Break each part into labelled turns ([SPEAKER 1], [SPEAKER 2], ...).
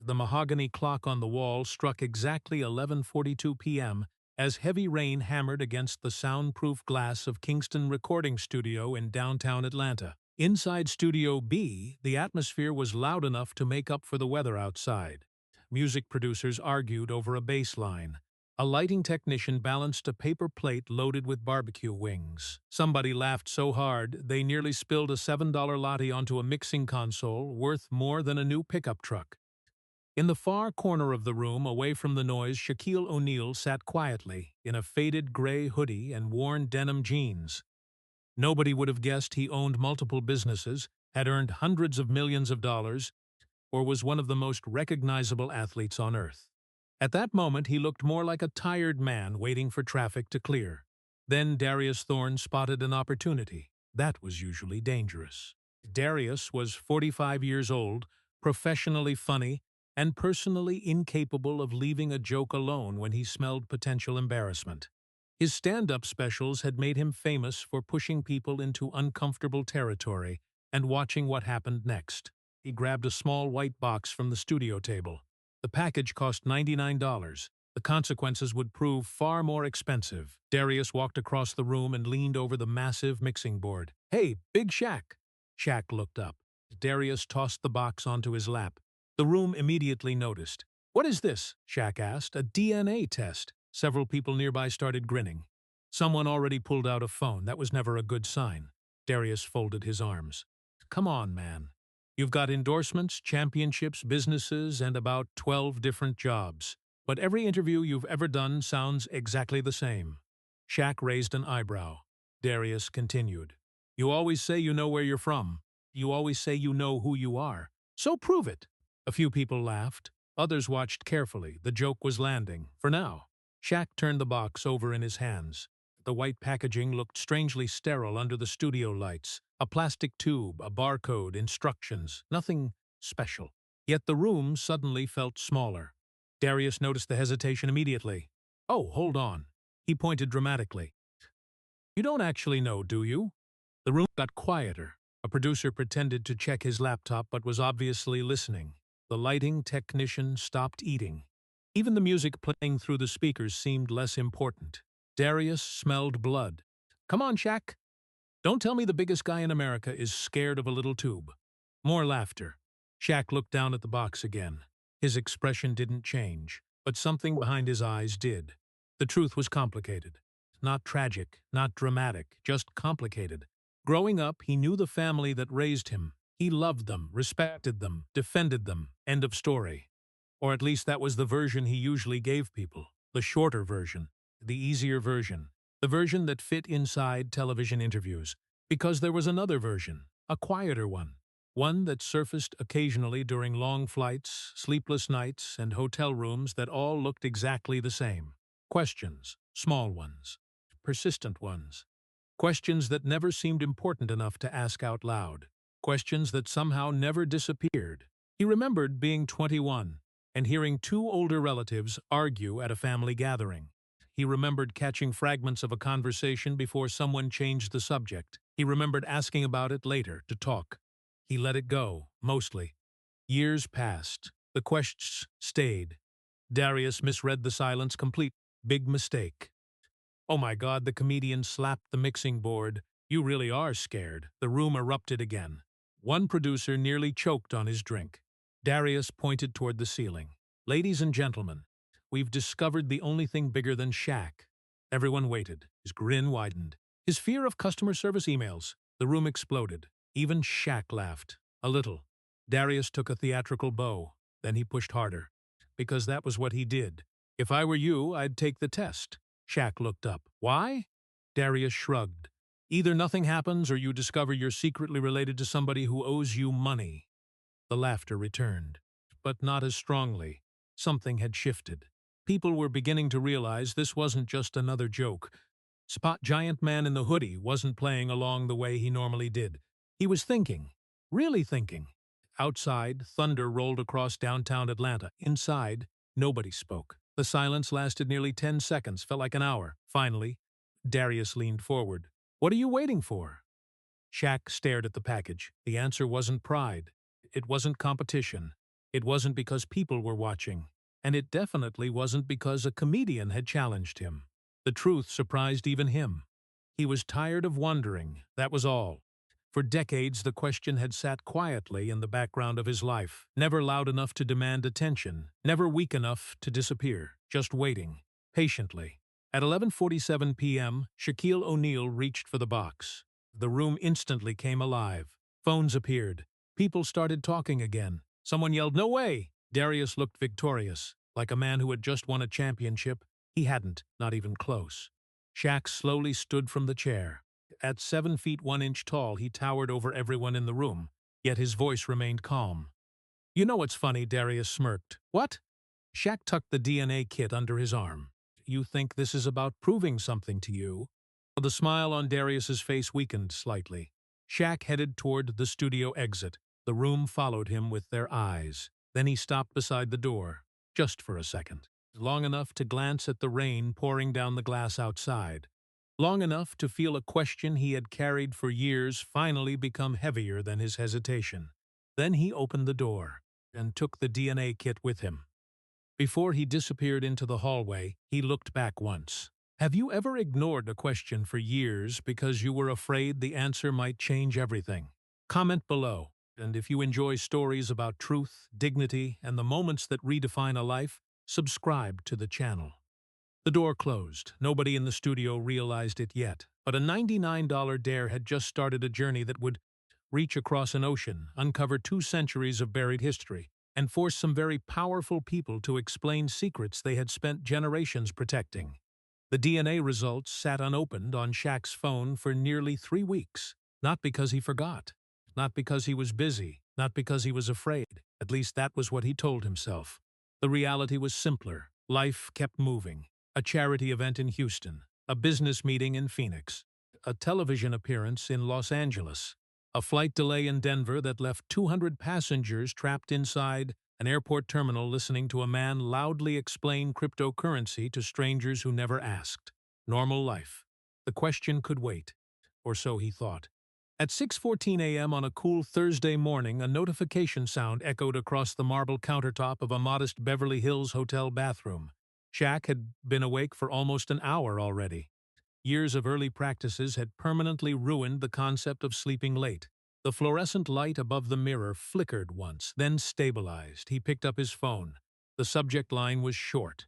[SPEAKER 1] The mahogany clock on the wall struck exactly 11:42 p.m. as heavy rain hammered against the soundproof glass of Kingston Recording Studio in downtown Atlanta. Inside Studio B, the atmosphere was loud enough to make up for the weather outside. Music producers argued over a bass line. A lighting technician balanced a paper plate loaded with barbecue wings. Somebody laughed so hard they nearly spilled a $7 latte onto a mixing console worth more than a new pickup truck. In the far corner of the room, away from the noise, Shaquille O'Neal sat quietly, in a faded gray hoodie and worn denim jeans. Nobody would have guessed he owned multiple businesses, had earned hundreds of millions of dollars, or was one of the most recognizable athletes on earth. At that moment, he looked more like a tired man waiting for traffic to clear. Then Darius Thorne spotted an opportunity. That was usually dangerous. Darius was 45 years old, professionally funny, and personally incapable of leaving a joke alone when he smelled potential embarrassment. His stand-up specials had made him famous for pushing people into uncomfortable territory and watching what happened next. He grabbed a small white box from the studio table. The package cost $99. The consequences would prove far more expensive. Darius walked across the room and leaned over the massive mixing board. "Hey, Big Shaq!" Shaq looked up. Darius tossed the box onto his lap. The room immediately noticed. "What is this?" Shaq asked. "A DNA test." Several people nearby started grinning. Someone already pulled out a phone. That was never a good sign. Darius folded his arms. "Come on, man. You've got endorsements, championships, businesses, and about 12 different jobs. But every interview you've ever done sounds exactly the same." Shaq raised an eyebrow. Darius continued. "You always say you know where you're from. You always say you know who you are. So prove it." A few people laughed. Others watched carefully. The joke was landing, for now. Shaq turned the box over in his hands. The white packaging looked strangely sterile under the studio lights. A plastic tube, a barcode, instructions, nothing special. Yet the room suddenly felt smaller. Darius noticed the hesitation immediately. "Oh, hold on." He pointed dramatically. "You don't actually know, do you?" The room got quieter. A producer pretended to check his laptop but was obviously listening. The lighting technician stopped eating. Even the music playing through the speakers seemed less important. Darius smelled blood. "Come on, Shaq. Don't tell me the biggest guy in America is scared of a little tube." More laughter. Shaq looked down at the box again. His expression didn't change, but something behind his eyes did. The truth was complicated. Not tragic, not dramatic, just complicated. Growing up, he knew the family that raised him. He loved them, respected them, defended them. End of story. Or at least that was the version he usually gave people. The shorter version. The easier version. The version that fit inside television interviews. Because there was another version. A quieter one. One that surfaced occasionally during long flights, sleepless nights, and hotel rooms that all looked exactly the same. Questions. Small ones. Persistent ones. Questions that never seemed important enough to ask out loud. Questions that somehow never disappeared. He remembered being 21 and hearing two older relatives argue at a family gathering. He remembered catching fragments of a conversation before someone changed the subject. He remembered asking about it later to talk. He let it go, mostly. Years passed. The questions stayed. Darius misread the silence complete. Big mistake. "Oh my God," the comedian slapped the mixing board. "You really are scared." The room erupted again. One producer nearly choked on his drink. Darius pointed toward the ceiling. "Ladies and gentlemen, we've discovered the only thing bigger than Shaq." Everyone waited. His grin widened. His fear of customer service emails. The room exploded. Even Shaq laughed. A little. Darius took a theatrical bow. Then he pushed harder. Because that was what he did. "If I were you, I'd take the test." Shaq looked up. "Why?" Darius shrugged. "Either nothing happens or you discover you're secretly related to somebody who owes you money." The laughter returned. But not as strongly. Something had shifted. People were beginning to realize this wasn't just another joke. Spot Giant Man in the hoodie wasn't playing along the way he normally did. He was thinking. Really thinking. Outside, thunder rolled across downtown Atlanta. Inside, nobody spoke. The silence lasted nearly 10 seconds, felt like an hour. Finally, Darius leaned forward. "What are you waiting for?" Shaq stared at the package. The answer wasn't pride. It wasn't competition. It wasn't because people were watching, and it definitely wasn't because a comedian had challenged him. The truth surprised even him. He was tired of wondering, that was all. For decades, the question had sat quietly in the background of his life, never loud enough to demand attention, never weak enough to disappear, just waiting, patiently. At 11:47 p.m., Shaquille O'Neal reached for the box. The room instantly came alive. Phones appeared. People started talking again. Someone yelled, "No way!" Darius looked victorious, like a man who had just won a championship. He hadn't, not even close. Shaq slowly stood from the chair. At 7 feet 1 inch tall, he towered over everyone in the room, yet his voice remained calm. "You know what's funny?" Darius smirked. "What?" Shaq tucked the DNA kit under his arm. "You think this is about proving something to you?" The smile on Darius's face weakened slightly. Shaq headed toward the studio exit. The room followed him with their eyes. Then he stopped beside the door, just for a second. Long enough to glance at the rain pouring down the glass outside. Long enough to feel a question he had carried for years finally become heavier than his hesitation. Then he opened the door and took the DNA kit with him. Before he disappeared into the hallway, he looked back once. Have you ever ignored a question for years because you were afraid the answer might change everything? Comment below, and if you enjoy stories about truth, dignity, and the moments that redefine a life, subscribe to the channel. The door closed. Nobody in the studio realized it yet, but a $99 dare had just started a journey that would reach across an ocean, uncover 2 centuries of buried history, and force some very powerful people to explain secrets they had spent generations protecting. The DNA results sat unopened on Shaq's phone for nearly 3 weeks, not because he forgot, not because he was busy, not because he was afraid. At least that was what he told himself. The reality was simpler. Life kept moving. A charity event in Houston, a business meeting in Phoenix, a television appearance in Los Angeles, a flight delay in Denver that left 200 passengers trapped inside an airport terminal listening to a man loudly explain cryptocurrency to strangers who never asked. Normal life. The question could wait. Or so he thought. At 6:14 a.m. on a cool Thursday morning, a notification sound echoed across the marble countertop of a modest Beverly Hills hotel bathroom. Shaq had been awake for almost an hour already. Years of early practices had permanently ruined the concept of sleeping late. The fluorescent light above the mirror flickered once, then stabilized. He picked up his phone. The subject line was short.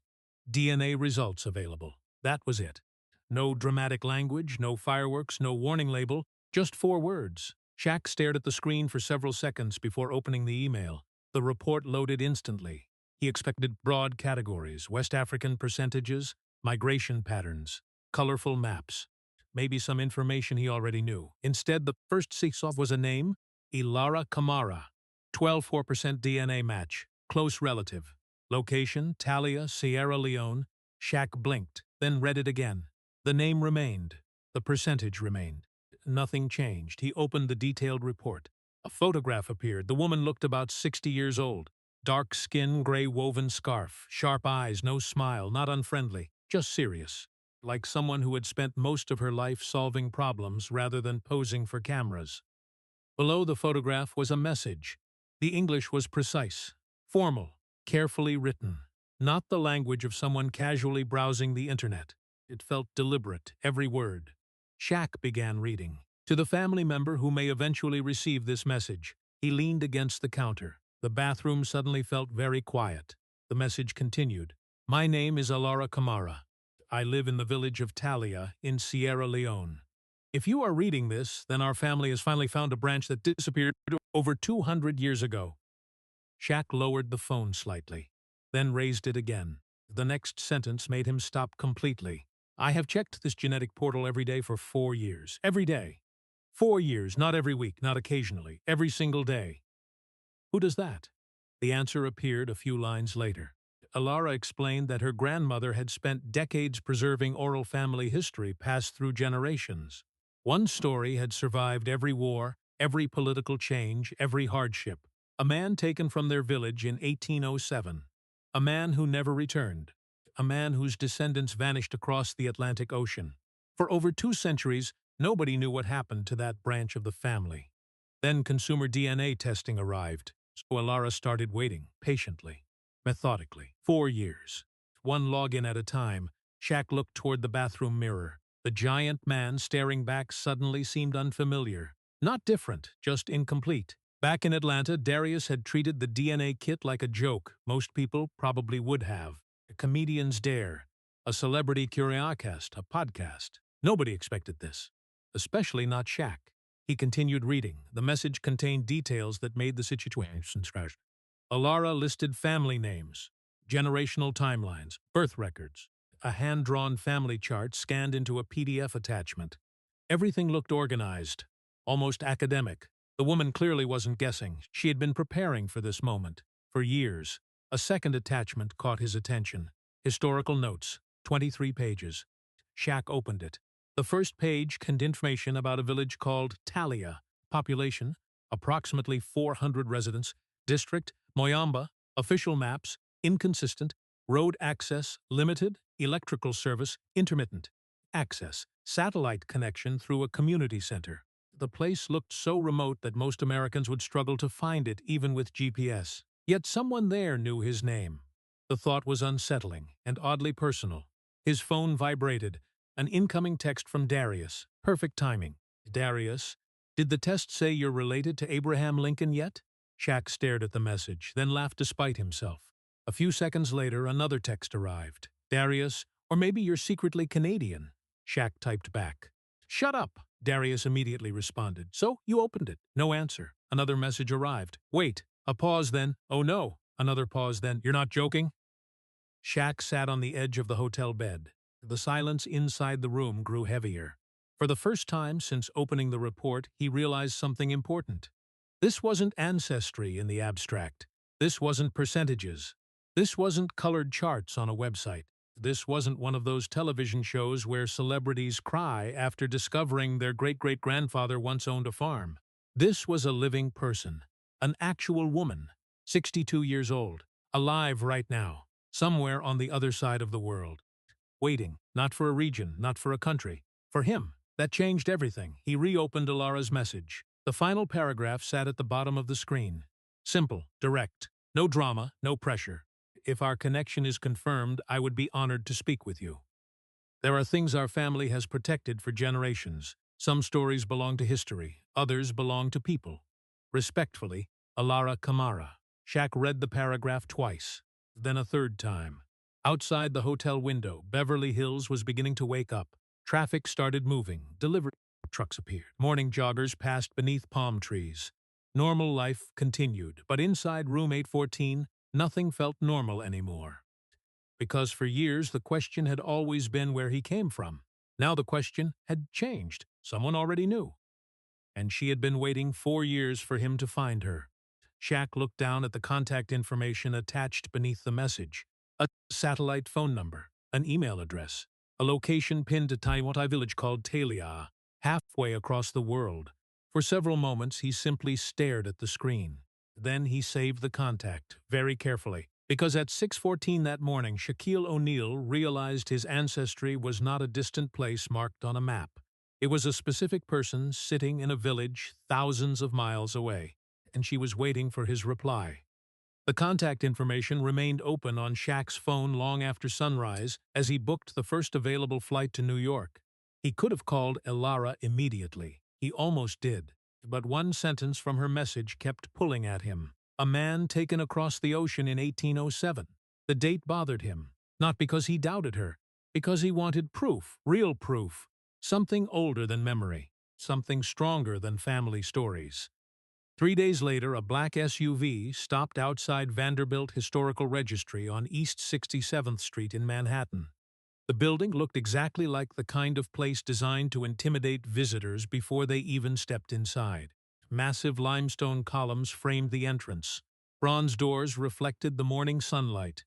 [SPEAKER 1] DNA results available. That was it. No dramatic language, no fireworks, no warning label, just 4 words. Shaq stared at the screen for several seconds before opening the email. The report loaded instantly. He expected broad categories, West African percentages, migration patterns, colorful maps, maybe some information he already knew. Instead, the first seek-off was a name, Ilara Kamara. 12.4% DNA match, close relative. Location, Talia, Sierra Leone. Shaq blinked, then read it again. The name remained. The percentage remained. Nothing changed. He opened the detailed report. A photograph appeared. The woman looked about 60 years old. Dark skin, gray woven scarf, sharp eyes, no smile, not unfriendly, just serious. Like someone who had spent most of her life solving problems rather than posing for cameras. Below the photograph was a message. The English was precise, formal, carefully written. Not the language of someone casually browsing the internet. It felt deliberate, every word. Shaq began reading. To the family member who may eventually receive this message, he leaned against the counter. The bathroom suddenly felt very quiet. The message continued. My name is Ilara Kamara. I live in the village of Talia in Sierra Leone. If you are reading this, then our family has finally found a branch that disappeared over 200 years ago. Shaq lowered the phone slightly, then raised it again. The next sentence made him stop completely. I have checked this genetic portal every day for 4 years. Every day. 4 years, not every week, not occasionally, every single day. Who does that? The answer appeared a few lines later. Ilara explained that her grandmother had spent decades preserving oral family history passed through generations. One story had survived every war, every political change, every hardship. A man taken from their village in 1807. A man who never returned. A man whose descendants vanished across the Atlantic Ocean. For over 2 centuries, nobody knew what happened to that branch of the family. Then consumer DNA testing arrived. So Alara started waiting, patiently, methodically. 4 years. One login at a time, Shaq looked toward the bathroom mirror. The giant man staring back suddenly seemed unfamiliar. Not different, just incomplete. Back in Atlanta, Darius had treated the DNA kit like a joke. Most people probably would have. A comedian's dare. A celebrity curioscast, a podcast. Nobody expected this. Especially not Shaq. He continued reading. The message contained details that made the situation tragic. Alara listed family names, generational timelines, birth records, a hand-drawn family chart scanned into a PDF attachment. Everything looked organized, almost academic. The woman clearly wasn't guessing. She had been preparing for this moment. For years. A second attachment caught his attention. Historical notes, 23 pages. Shaq opened it. The first page contained information about a village called Talia. Population, approximately 400 residents. District, Moyamba. Official maps, inconsistent. Road access, limited. Electrical service, intermittent. Access, satellite connection through a community center. The place looked so remote that most Americans would struggle to find it even with GPS. Yet someone there knew his name. The thought was unsettling and oddly personal. His phone vibrated. An incoming text from Darius. Perfect timing. Darius, did the test say you're related to Abraham Lincoln yet? Shaq stared at the message, then laughed despite himself. A few seconds later, another text arrived. Darius, or maybe you're secretly Canadian. Shaq typed back. Shut up, Darius immediately responded. So, you opened it. No answer. Another message arrived. Wait. A pause then. Oh no. Another pause then. You're not joking? Shaq sat on the edge of the hotel bed. The silence inside the room grew heavier. For the first time since opening the report, he realized something important. This wasn't ancestry in the abstract. This wasn't percentages. This wasn't colored charts on a website. This wasn't one of those television shows where celebrities cry after discovering their great-great-grandfather once owned a farm. This was a living person, an actual woman, 62 years old, alive right now, somewhere on the other side of the world. Waiting, not for a region, not for a country. For him, that changed everything. He reopened Alara's message. The final paragraph sat at the bottom of the screen. Simple, direct, no drama, no pressure. If our connection is confirmed, I would be honored to speak with you. There are things our family has protected for generations. Some stories belong to history, others belong to people. Respectfully, Alara Kamara. Shaq read the paragraph twice, then a third time. Outside the hotel window, Beverly Hills was beginning to wake up. Traffic started moving. Delivery trucks appeared. Morning joggers passed beneath palm trees. Normal life continued, but inside room 814, nothing felt normal anymore. Because for years the question had always been where he came from. Now the question had changed. Someone already knew. And she had been waiting 4 years for him to find her. Shaq looked down at the contact information attached beneath the message. A satellite phone number, an email address, a location pinned to Taiwan village called Talia, halfway across the world. For several moments he simply stared at the screen. Then he saved the contact, very carefully, because at 6:14 that morning Shaquille O'Neal realized his ancestry was not a distant place marked on a map. It was a specific person sitting in a village thousands of miles away, and she was waiting for his reply. The contact information remained open on Shaq's phone long after sunrise as he booked the first available flight to New York. He could have called Alara immediately. He almost did. But one sentence from her message kept pulling at him. A man taken across the ocean in 1807. The date bothered him, not because he doubted her, because he wanted proof, real proof. Something older than memory, something stronger than family stories. 3 days later, a black SUV stopped outside Vanderbilt Historical Registry on East 67th Street in Manhattan. The building looked exactly like the kind of place designed to intimidate visitors before they even stepped inside. Massive limestone columns framed the entrance. Bronze doors reflected the morning sunlight.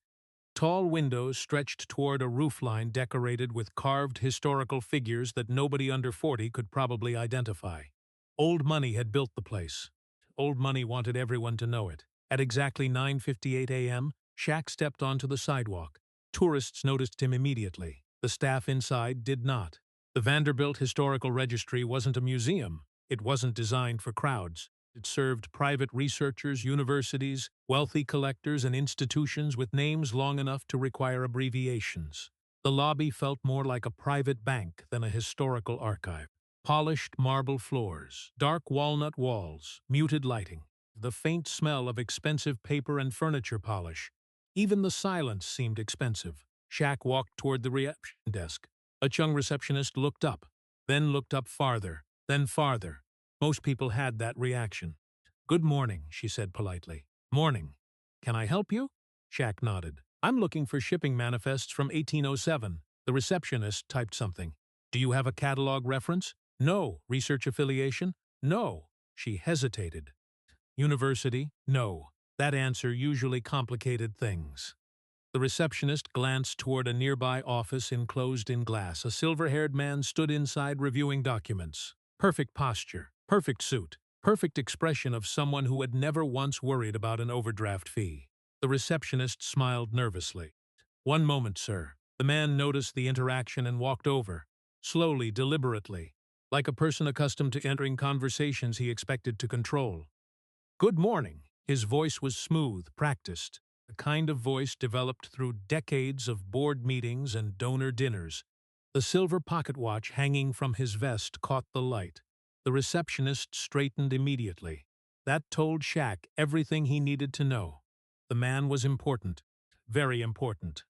[SPEAKER 1] Tall windows stretched toward a roofline decorated with carved historical figures that nobody under 40 could probably identify. Old money had built the place. Old money wanted everyone to know it. At exactly 9:58 a.m., Shaq stepped onto the sidewalk. Tourists noticed him immediately. The staff inside did not. The Vanderbilt Historical Registry wasn't a museum. It wasn't designed for crowds. It served private researchers, universities, wealthy collectors, and institutions with names long enough to require abbreviations. The lobby felt more like a private bank than a historical archive. Polished marble floors, dark walnut walls, muted lighting, the faint smell of expensive paper and furniture polish. Even the silence seemed expensive. Shaq walked toward the reception desk. A young receptionist looked up, then looked up farther, then farther. Most people had that reaction. "Good morning," she said politely. "Morning. Can I help you?" Shaq nodded. "I'm looking for shipping manifests from 1807. The receptionist typed something. "Do you have a catalog reference?" "No." "Research affiliation?" "No." She hesitated. "University?" "No." That answer usually complicated things. The receptionist glanced toward a nearby office enclosed in glass. A silver-haired man stood inside reviewing documents. Perfect posture, perfect suit, perfect expression of someone who had never once worried about an overdraft fee. The receptionist smiled nervously. "One moment, sir." The man noticed the interaction and walked over, slowly, deliberately, like a person accustomed to entering conversations he expected to control. "Good morning." His voice was smooth, practiced, the kind of voice developed through decades of board meetings and donor dinners. The silver pocket watch hanging from his vest caught the light. The receptionist straightened immediately. That told Shaq everything he needed to know. The man was important, very important.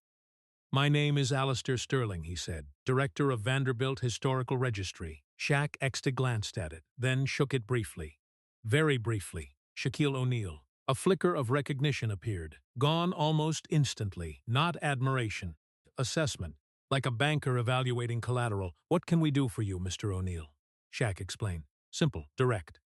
[SPEAKER 1] "My name is Alistair Sterling," he said, "Director of Vanderbilt Historical Registry." Shaq Exta glanced at it, then shook it briefly. Very briefly. Shaquille O'Neal. A flicker of recognition appeared, gone almost instantly, not admiration. Assessment. Like a banker evaluating collateral. "What can we do for you, Mr. O'Neal?" Shaq explained. "Simple, direct.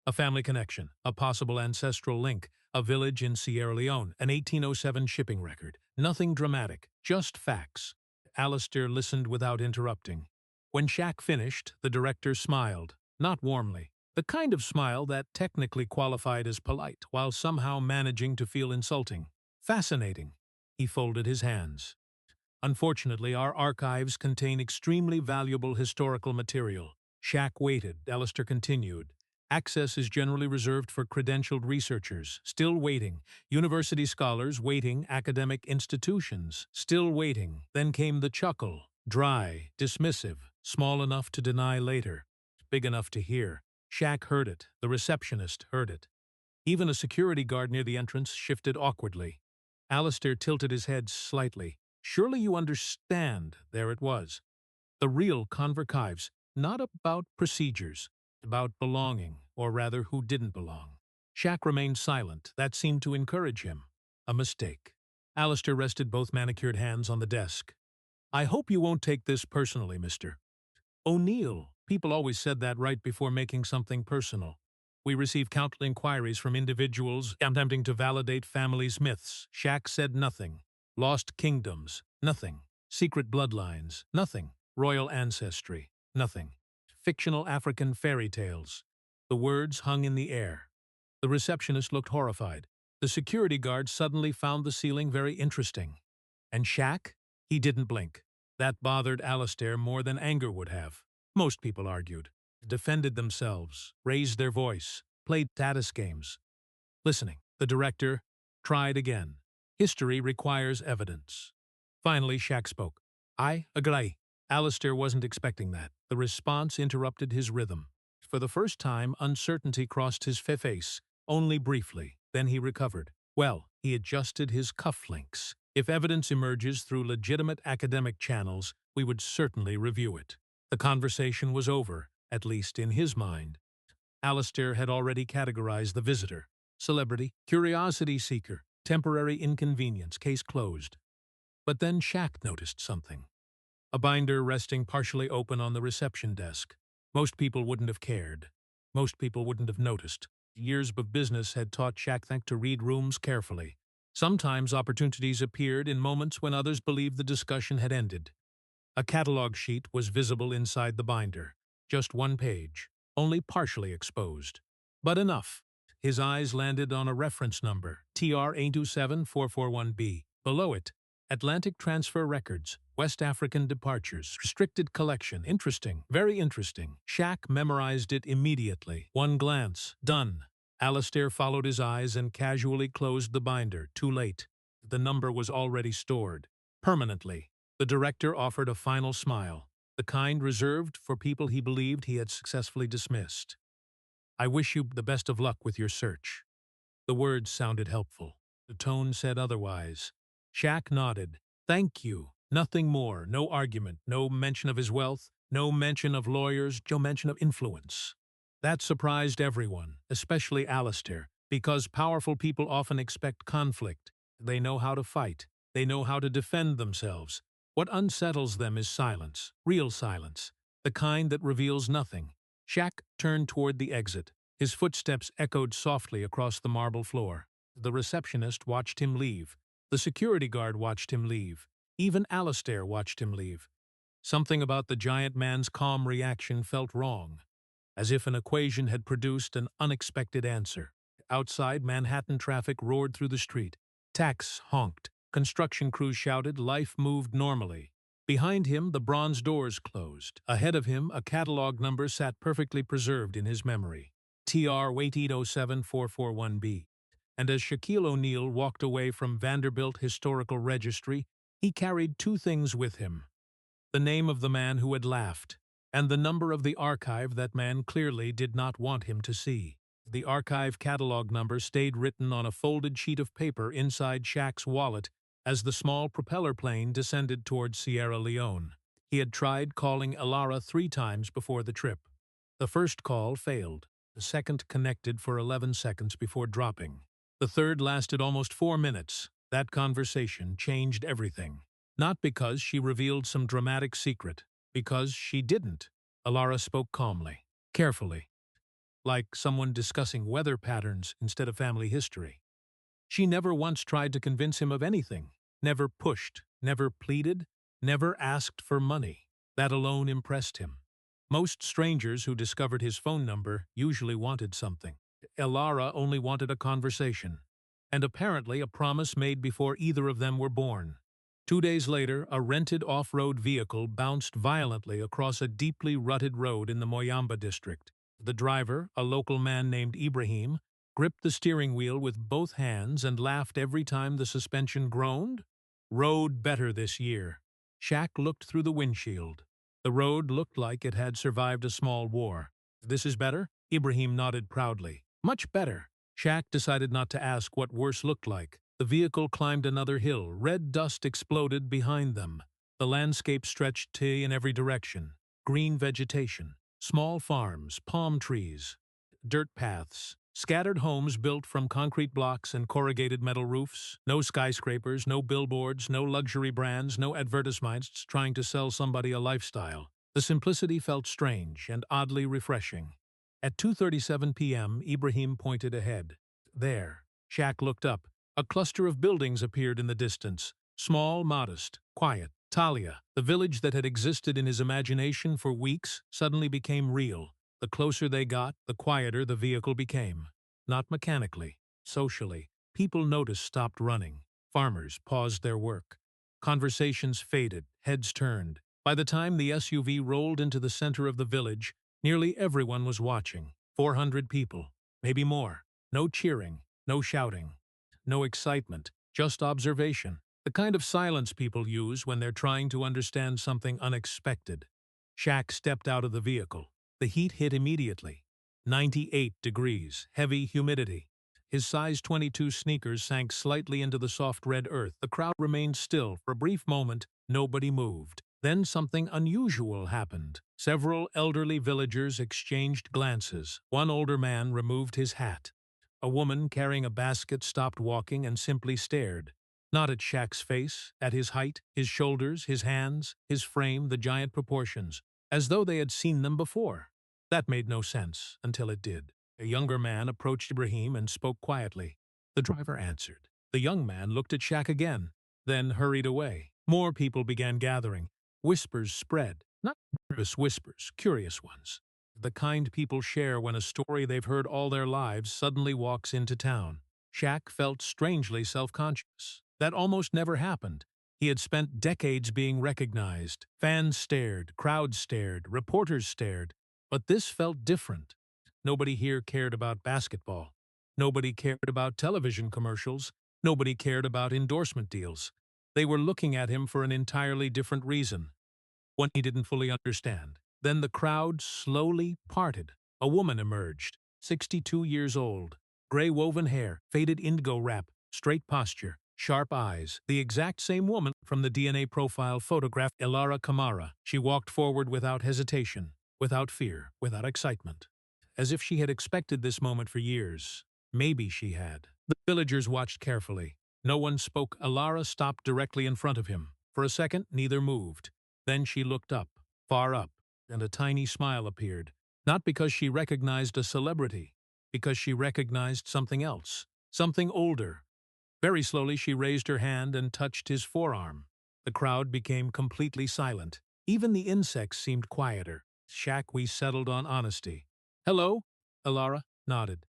[SPEAKER 1] A family connection, a possible ancestral link, a village in Sierra Leone, an 1807 shipping record. Nothing dramatic, just facts." Alistair listened without interrupting. When Shaq finished, the director smiled, not warmly. The kind of smile that technically qualified as polite, while somehow managing to feel insulting. "Fascinating." He folded his hands. "Unfortunately, our archives contain extremely valuable historical material." Shaq waited. Alistair continued. "Access is generally reserved for credentialed researchers. Still waiting. University scholars waiting. Academic institutions still waiting." Then came the chuckle. Dry, dismissive, small enough to deny later, big enough to hear. Shaq heard it. The receptionist heard it. Even a security guard near the entrance shifted awkwardly. Alistair tilted his head slightly. "Surely you understand." There it was. The real converkives, not about procedures, about belonging, or rather who didn't belong. Shaq remained silent. That seemed to encourage him. A mistake. Alistair rested both manicured hands on the desk. "I hope you won't take this personally, Mr. O'Neal." People always said that right before making something personal. "We receive countless inquiries from individuals attempting to validate families' myths." Shaq said nothing. "Lost kingdoms." Nothing. "Secret bloodlines." Nothing. "Royal ancestry." Nothing. "Fictional African fairy tales." The words hung in the air. The receptionist looked horrified. The security guard suddenly found the ceiling very interesting. And Shaq? He didn't blink. That bothered Alistair more than anger would have. Most people argued, defended themselves, raised their voice, played status games. Listening. The director tried again. "History requires evidence." Finally, Shaq spoke. "I agree." Alistair wasn't expecting that. The response interrupted his rhythm. For the first time, uncertainty crossed his face, only briefly. Then he recovered. "Well," he adjusted his cufflinks. "If evidence emerges through legitimate academic channels, we would certainly review it." The conversation was over, at least in his mind. Alistair had already categorized the visitor. Celebrity, curiosity seeker, temporary inconvenience, case closed. But then Shaq noticed something. A binder resting partially open on the reception desk. Most people wouldn't have cared. Most people wouldn't have noticed. Years of business had taught Shaq to read rooms carefully. Sometimes opportunities appeared in moments when others believed the discussion had ended. A catalog sheet was visible inside the binder. Just one page, only partially exposed. But enough. His eyes landed on a reference number, TR827441B. Below it, Atlantic Transfer Records, West African Departures, Restricted Collection. Interesting, very interesting. Shaq memorized it immediately. One glance, done. Alistair followed his eyes and casually closed the binder, too late. The number was already stored. Permanently. The director offered a final smile, the kind reserved for people he believed he had successfully dismissed. "I wish you the best of luck with your search." The words sounded helpful. The tone said otherwise. Shaq nodded. "Thank you. Nothing more. No argument. No mention of his wealth. No mention of lawyers. No mention of influence." That surprised everyone, especially Alistair, because powerful people often expect conflict. They know how to fight. They know how to defend themselves. What unsettles them is silence, real silence, the kind that reveals nothing. Shaq turned toward the exit. His footsteps echoed softly across the marble floor. The receptionist watched him leave. The security guard watched him leave. Even Alistair watched him leave. Something about the giant man's calm reaction felt wrong, as if an equation had produced an unexpected answer. Outside, Manhattan traffic roared through the street. Taxis honked. Construction crews shouted. Life moved normally. Behind him, the bronze doors closed. Ahead of him, a catalog number sat perfectly preserved in his memory. TR 1807441B. And as Shaquille O'Neal walked away from Vanderbilt Historical Registry, he carried two things with him: the name of the man who had laughed, and the number of the archive that man clearly did not want him to see. The archive catalog number stayed written on a folded sheet of paper inside Shaq's wallet as the small propeller plane descended towards Sierra Leone. He had tried calling Elara 3 times before the trip. The first call failed. The second connected for 11 seconds before dropping. The third lasted almost 4 minutes. That conversation changed everything. Not because she revealed some dramatic secret, because she didn't. Elara spoke calmly, carefully, like someone discussing weather patterns instead of family history. She never once tried to convince him of anything, never pushed, never pleaded, never asked for money. That alone impressed him. Most strangers who discovered his phone number usually wanted something. Elara only wanted a conversation, and apparently a promise made before either of them were born. 2 days later, a rented off-road vehicle bounced violently across a deeply rutted road in the Moyamba district. The driver, a local man named Ibrahim, gripped the steering wheel with both hands and laughed every time the suspension groaned. "Rode better this year." Shaq looked through the windshield. The road looked like it had survived a small war. "This is better?" Ibrahim nodded proudly. "Much better." Shaq decided not to ask what worse looked like. The vehicle climbed another hill. Red dust exploded behind them. The landscape stretched in every direction. Green vegetation, small farms, palm trees, dirt paths, scattered homes built from concrete blocks and corrugated metal roofs. No skyscrapers, no billboards, no luxury brands, no advertisements trying to sell somebody a lifestyle. The simplicity felt strange and oddly refreshing. At 2:37 p.m., Ibrahim pointed ahead. There. Shaq looked up. A cluster of buildings appeared in the distance. Small, modest, quiet. Talia, the village that had existed in his imagination for weeks, suddenly became real. The closer they got, the quieter the vehicle became. Not mechanically, socially. People noticed, stopped running. Farmers paused their work. Conversations faded, heads turned. By the time the SUV rolled into the center of the village, nearly everyone was watching. 400 people, maybe more. No cheering, no shouting. No excitement, just observation. The kind of silence people use when they're trying to understand something unexpected. Shaq stepped out of the vehicle. The heat hit immediately. 98 degrees, heavy humidity. His size 22 sneakers sank slightly into the soft red earth. The crowd remained still. For a brief moment, nobody moved. Then something unusual happened. Several elderly villagers exchanged glances. One older man removed his hat. A woman carrying a basket stopped walking and simply stared. Not at Shaq's face, at his height, his shoulders, his hands, his frame, the giant proportions, as though they had seen them before. That made no sense, until it did. A younger man approached Ibrahim and spoke quietly. The driver answered. The young man looked at Shaq again, then hurried away. More people began gathering. Whispers spread. Not nervous whispers, curious ones. The kind people share when a story they've heard all their lives suddenly walks into town. Shaq felt strangely self-conscious. That almost never happened. He had spent decades being recognized. Fans stared, crowds stared, reporters stared. But this felt different. Nobody here cared about basketball. Nobody cared about television commercials. Nobody cared about endorsement deals. They were looking at him for an entirely different reason, one he didn't fully understand. Then the crowd slowly parted. A woman emerged, 62 years old, gray woven hair, faded indigo wrap, straight posture, sharp eyes, the exact same woman from the DNA profile photograph. Elara Kamara. She walked forward without hesitation, without fear, without excitement, as if she had expected this moment for years. Maybe she had. The villagers watched carefully. No one spoke. Elara stopped directly in front of him. For a second, neither moved. Then she looked up, far up, and a tiny smile appeared. Not because she recognized a celebrity, because she recognized something else, something older. Very slowly she raised her hand and touched his forearm. The crowd became completely silent. Even the insects seemed quieter. Shaq, we settled on honesty. Hello? Elara nodded.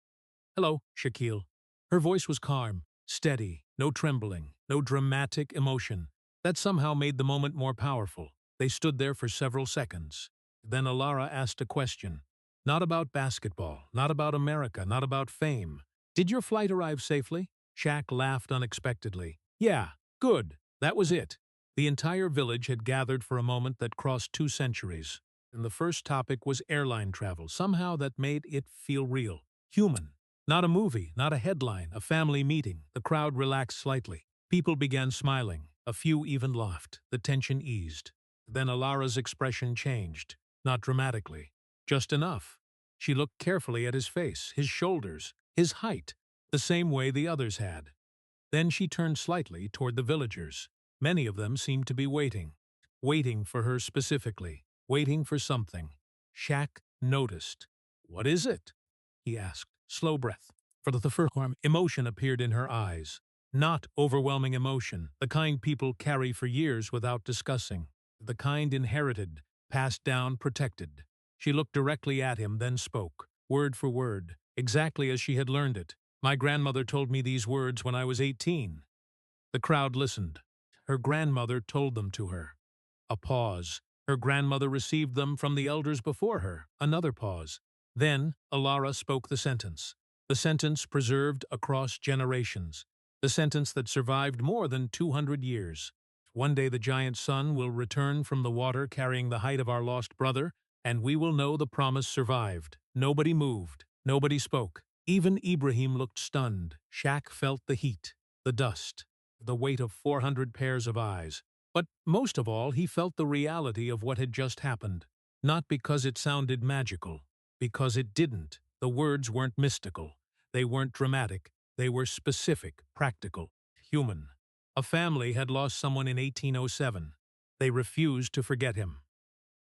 [SPEAKER 1] Hello, Shaquille. Her voice was calm, steady, no trembling, no dramatic emotion. That somehow made the moment more powerful. They stood there for several seconds. Then Elara asked a question. Not about basketball, not about America, not about fame. Did your flight arrive safely? Shaq laughed unexpectedly. Yeah, good. That was it. The entire village had gathered for a moment that crossed 2 centuries. And the first topic was airline travel. Somehow that made it feel real, human. Not a movie, not a headline, a family meeting. The crowd relaxed slightly. People began smiling. A few even laughed. The tension eased. Then Alara's expression changed. Not dramatically. Just enough. She looked carefully at his face, his shoulders, his height, the same way the others had. Then she turned slightly toward the villagers. Many of them seemed to be waiting. Waiting for her specifically. Waiting for something. Shaq noticed. What is it? He asked. Slow breath. For the first time, emotion appeared in her eyes. Not overwhelming emotion, the kind people carry for years without discussing. The kind inherited, passed down, protected. She looked directly at him, then spoke, word for word, exactly as she had learned it. My grandmother told me these words when I was 18. The crowd listened. Her grandmother told them to her. A pause. Her grandmother received them from the elders before her. Another pause. Then Elara spoke the sentence preserved across generations, the sentence that survived more than 200 years. One day the giant sun will return from the water carrying the height of our lost brother, and we will know the promise survived. Nobody moved. Nobody spoke. Even Ibrahim looked stunned. Shaq felt the heat, the dust, the weight of 400 pairs of eyes. But most of all, he felt the reality of what had just happened. Not because it sounded magical, because it didn't. The words weren't mystical. They weren't dramatic. They were specific, practical, human. A family had lost someone in 1807. They refused to forget him.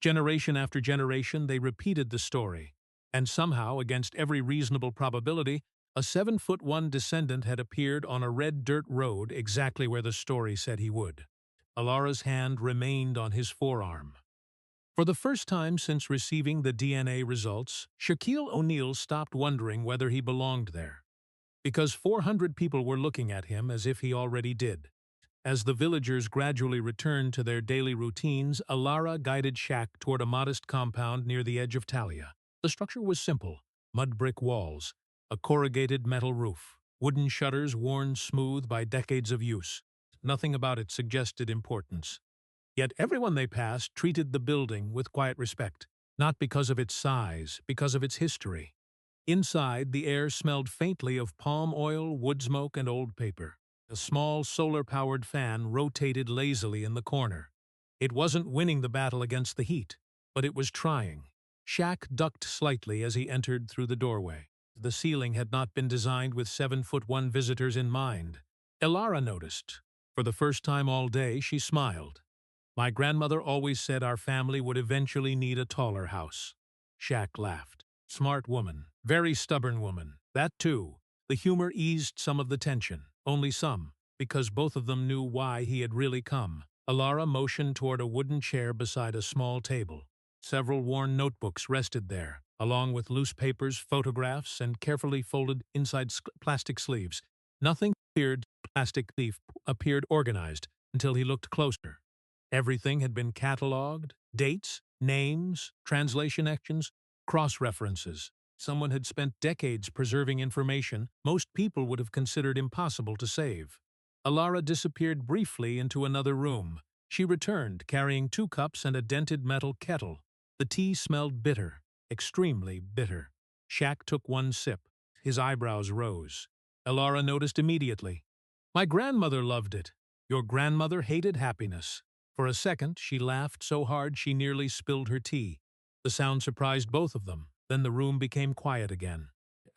[SPEAKER 1] Generation after generation, they repeated the story. And somehow, against every reasonable probability, a 7'1" descendant had appeared on a red dirt road exactly where the story said he would. Alara's hand remained on his forearm. For the first time since receiving the DNA results, Shaquille O'Neal stopped wondering whether he belonged there. Because 400 people were looking at him as if he already did. As the villagers gradually returned to their daily routines, Elara guided Shaq toward a modest compound near the edge of Talia. The structure was simple: mud brick walls, a corrugated metal roof, wooden shutters worn smooth by decades of use. Nothing about it suggested importance. Yet everyone they passed treated the building with quiet respect, not because of its size, because of its history. Inside, the air smelled faintly of palm oil, wood smoke, and old paper. A small solar-powered fan rotated lazily in the corner. It wasn't winning the battle against the heat, but it was trying. Shaq ducked slightly as he entered through the doorway. The ceiling had not been designed with 7'1" visitors in mind. Elara noticed. For the first time all day, she smiled. My grandmother always said our family would eventually need a taller house. Shaq laughed. Smart woman. Very stubborn woman. That too. The humor eased some of the tension. Only some, because both of them knew why he had really come. Elara motioned toward a wooden chair beside a small table. Several worn notebooks rested there, along with loose papers, photographs, and carefully folded inside plastic sleeves. Nothing appeared organized until he looked closer. Everything had been catalogued: dates, names, translation actions, cross-references. Someone had spent decades preserving information most people would have considered impossible to save. Alara disappeared briefly into another room. She returned, carrying 2 cups and a dented metal kettle. The tea smelled bitter, extremely bitter. Shaq took 1 sip. His eyebrows rose. Alara noticed immediately. "My grandmother loved it. Your grandmother hated happiness." For a second, she laughed so hard she nearly spilled her tea. The sound surprised both of them. Then the room became quiet again.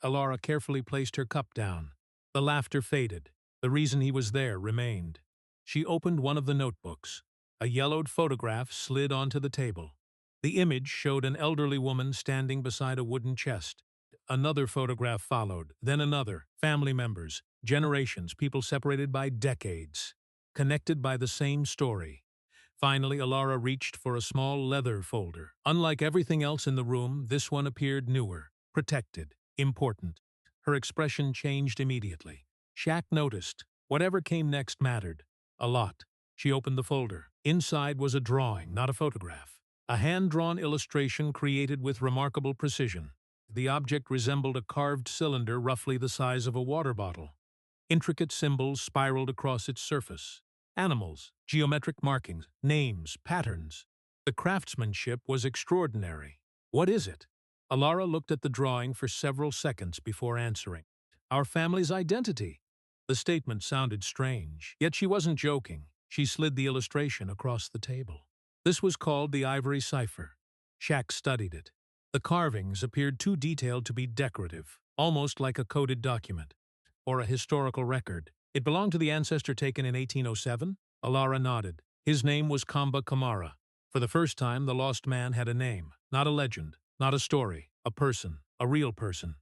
[SPEAKER 1] Alara carefully placed her cup down. The laughter faded. The reason he was there remained. She opened one of the notebooks. A yellowed photograph slid onto the table. The image showed an elderly woman standing beside a wooden chest. Another photograph followed, then another. Family members, generations, people separated by decades, connected by the same story. Finally, Alara reached for a small leather folder. Unlike everything else in the room, this one appeared newer, protected, important. Her expression changed immediately. Shaq noticed. Whatever came next mattered. A lot. She opened the folder. Inside was a drawing, not a photograph. A hand-drawn illustration created with remarkable precision. The object resembled a carved cylinder roughly the size of a water bottle. Intricate symbols spiraled across its surface. Animals, geometric markings, names, patterns. The craftsmanship was extraordinary. "What is it?" Alara looked at the drawing for several seconds before answering. "Our family's identity." The statement sounded strange, yet she wasn't joking. She slid the illustration across the table. This was called the ivory cipher. Shaq studied it. The carvings appeared too detailed to be decorative, almost like a coded document, or a historical record. It belonged to the ancestor taken in 1807? Alara nodded. His name was Kamba Kamara. For the first time, the lost man had a name, not a legend, not a story, a person, a real person.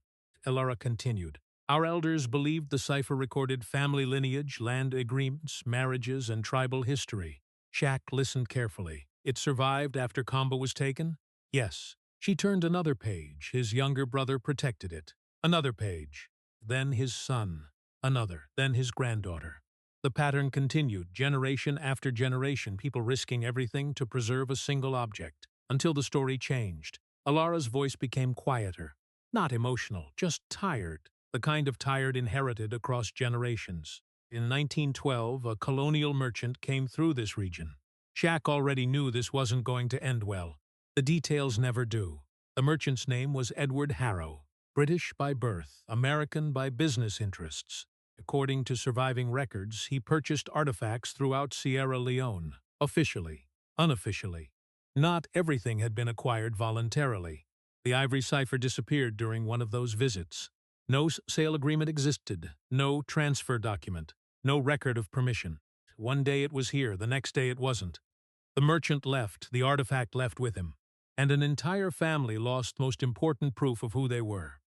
[SPEAKER 1] Alara continued. Our elders believed the cipher recorded family lineage, land agreements, marriages, and tribal history. Shaq listened carefully. It survived after Kamba was taken? Yes. She turned another page. His younger brother protected it. Another page. Then his son. Another. Then his granddaughter. The pattern continued, generation after generation, people risking everything to preserve a single object, until the story changed. Alara's voice became quieter. Not emotional, just tired. The kind of tired inherited across generations. In 1912, a colonial merchant came through this region. Shaq already knew this wasn't going to end well. The details never do. The merchant's name was Edward Harrow, British by birth, American by business interests. According to surviving records, he purchased artifacts throughout Sierra Leone, officially, unofficially. Not everything had been acquired voluntarily. The ivory cipher disappeared during one of those visits. No sale agreement existed, no transfer document, no record of permission. One day it was here, the next day it wasn't. The merchant left, the artifact left with him, and an entire family lost most important proof of who they were.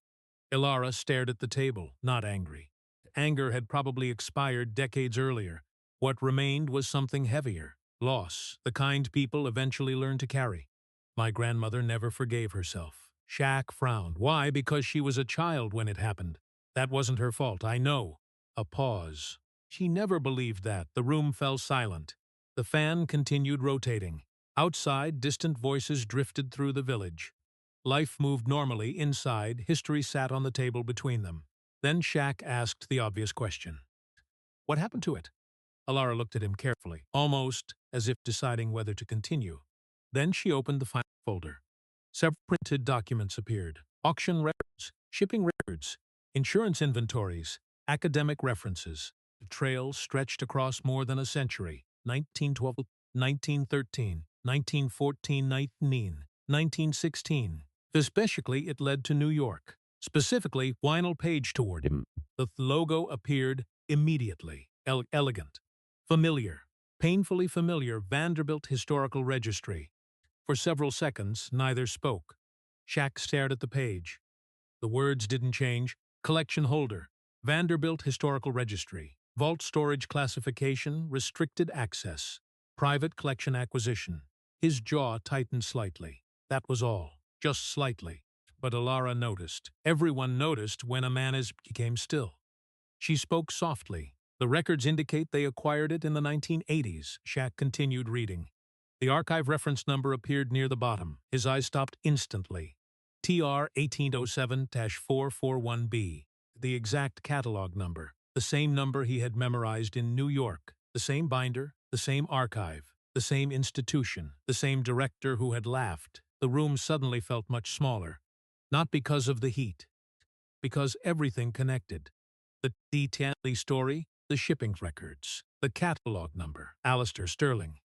[SPEAKER 1] Alara stared at the table, not angry. Anger had probably expired decades earlier. What remained was something heavier, loss, the kind people eventually learn to carry. My grandmother never forgave herself. Shaq frowned. Why? Because she was a child when it happened. That wasn't her fault, I know. A pause. She never believed that. The room fell silent. The fan continued rotating. Outside, distant voices drifted through the village. Life moved normally. Inside, history sat on the table between them. Then Shaq asked the obvious question. What happened to it? Alara looked at him carefully, almost as if deciding whether to continue. Then she opened the final folder. Several printed documents appeared. Auction records, shipping records, insurance inventories, academic references. The trail stretched across more than a century. 1912, 1913, 1914, 1916. Especially it led to New York. Specifically, Lionel Page toward him. The logo appeared immediately. Elegant. Familiar. Painfully familiar. Vanderbilt Historical Registry. For several seconds, neither spoke. Shaq stared at the page. The words didn't change. Collection holder. Vanderbilt Historical Registry. Vault storage classification. Restricted access. Private collection acquisition. His jaw tightened slightly. That was all. Just slightly. But Alara noticed. Everyone noticed when a man became still. She spoke softly. The records indicate they acquired it in the 1980s. Shaq continued reading. The archive reference number appeared near the bottom. His eyes stopped instantly. TR 1807-441B, the exact catalog number, the same number he had memorized in New York, the same binder, the same archive, the same institution, the same director who had laughed. The room suddenly felt much smaller. Not because of the heat, because everything connected. The D. story, the shipping records, the catalog number, Alistair Sterling.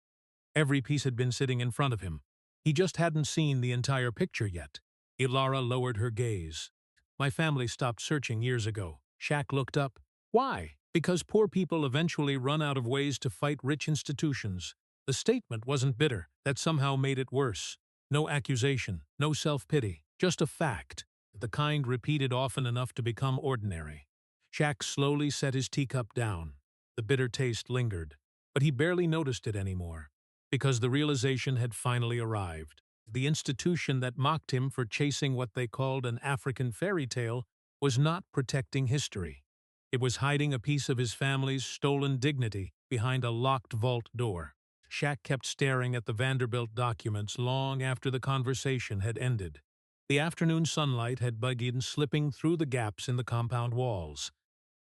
[SPEAKER 1] Every piece had been sitting in front of him. He just hadn't seen the entire picture yet. Ilara lowered her gaze. My family stopped searching years ago. Shaq looked up. Why? Because poor people eventually run out of ways to fight rich institutions. The statement wasn't bitter. That somehow made it worse. No accusation, no self-pity, just a fact. The kind repeated often enough to become ordinary. Shaq slowly set his teacup down. The bitter taste lingered, but he barely noticed it anymore, because the realization had finally arrived. The institution that mocked him for chasing what they called an African fairy tale was not protecting history. It was hiding a piece of his family's stolen dignity behind a locked vault door. Shaq kept staring at the Vanderbilt documents long after the conversation had ended. The afternoon sunlight had begun slipping through the gaps in the compound walls.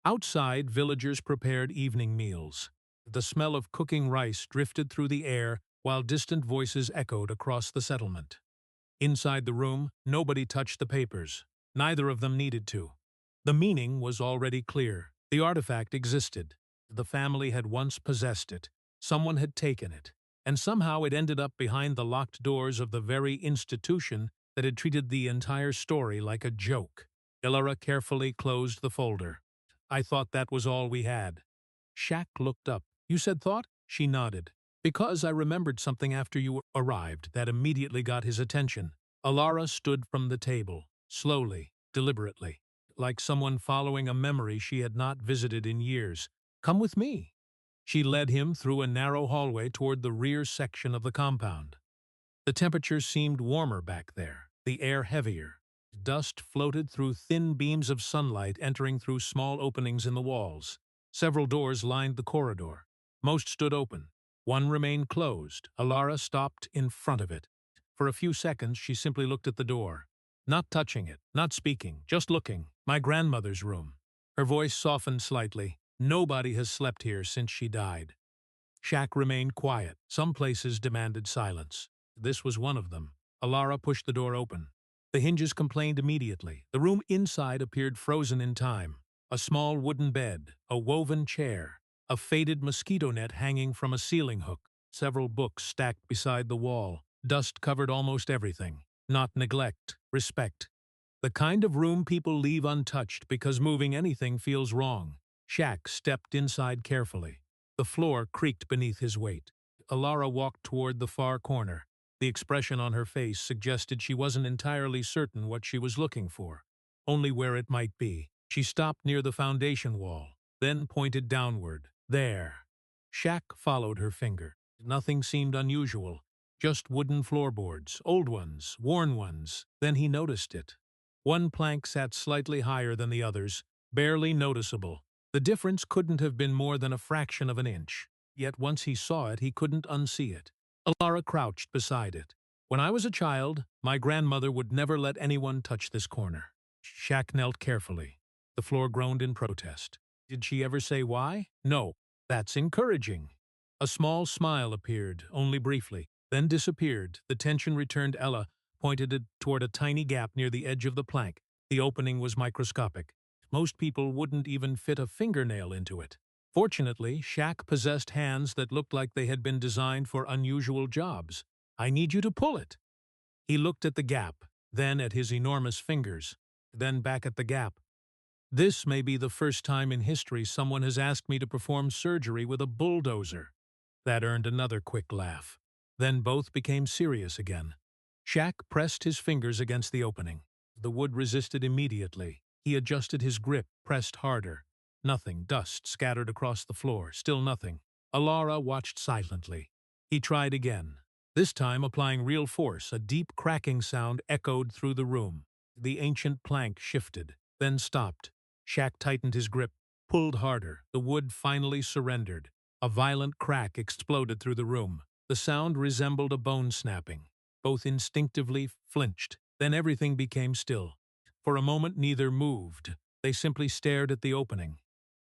[SPEAKER 1] Outside, villagers prepared evening meals. The smell of cooking rice drifted through the air while distant voices echoed across the settlement. Inside the room, nobody touched the papers. Neither of them needed to. The meaning was already clear. The artifact existed. The family had once possessed it. Someone had taken it. And somehow it ended up behind the locked doors of the very institution that had treated the entire story like a joke. Ilara carefully closed the folder. I thought that was all we had. Shaq looked up. You said thought? She nodded. Because I remembered something after you arrived that immediately got his attention. Ilara stood from the table, slowly, deliberately, like someone following a memory she had not visited in years. Come with me. She led him through a narrow hallway toward the rear section of the compound. The temperature seemed warmer back there, the air heavier. Dust floated through thin beams of sunlight entering through small openings in the walls. Several doors lined the corridor. Most stood open. One remained closed. Ilara stopped in front of it. For a few seconds, she simply looked at the door. Not touching it, not speaking, just looking. My grandmother's room. Her voice softened slightly. Nobody has slept here since she died. Shaq remained quiet. Some places demanded silence. This was one of them. Ilara pushed the door open. The hinges complained immediately. The room inside appeared frozen in time. A small wooden bed, a woven chair, a faded mosquito net hanging from a ceiling hook, several books stacked beside the wall. Dust covered almost everything. Not neglect, respect. The kind of room people leave untouched because moving anything feels wrong. Shaq stepped inside carefully. The floor creaked beneath his weight. Ilara walked toward the far corner. The expression on her face suggested she wasn't entirely certain what she was looking for, only where it might be. She stopped near the foundation wall, then pointed downward. There. Shaq followed her finger. Nothing seemed unusual, just wooden floorboards, old ones, worn ones. Then he noticed it. One plank sat slightly higher than the others, barely noticeable. The difference couldn't have been more than a fraction of an inch. Yet once he saw it, he couldn't unsee it. Ilara crouched beside it. When I was a child, my grandmother would never let anyone touch this corner. Shaq knelt carefully. The floor groaned in protest. Did she ever say why? No. That's encouraging. A small smile appeared, only briefly, then disappeared. The tension returned. Ella pointed it toward a tiny gap near the edge of the plank. The opening was microscopic. Most people wouldn't even fit a fingernail into it. Fortunately, Shaq possessed hands that looked like they had been designed for unusual jobs. I need you to pull it. He looked at the gap, then at his enormous fingers, then back at the gap. This may be the first time in history someone has asked me to perform surgery with a bulldozer. That earned another quick laugh. Then both became serious again. Shaq pressed his fingers against the opening. The wood resisted immediately. He adjusted his grip, pressed harder. Nothing. Dust scattered across the floor. Still nothing. Ilara watched silently. He tried again. This time applying real force. A deep cracking sound echoed through the room. The ancient plank shifted, then stopped. Shaq tightened his grip, pulled harder. The wood finally surrendered. A violent crack exploded through the room. The sound resembled a bone snapping. Both instinctively flinched. Then everything became still. For a moment neither moved. They simply stared at the opening.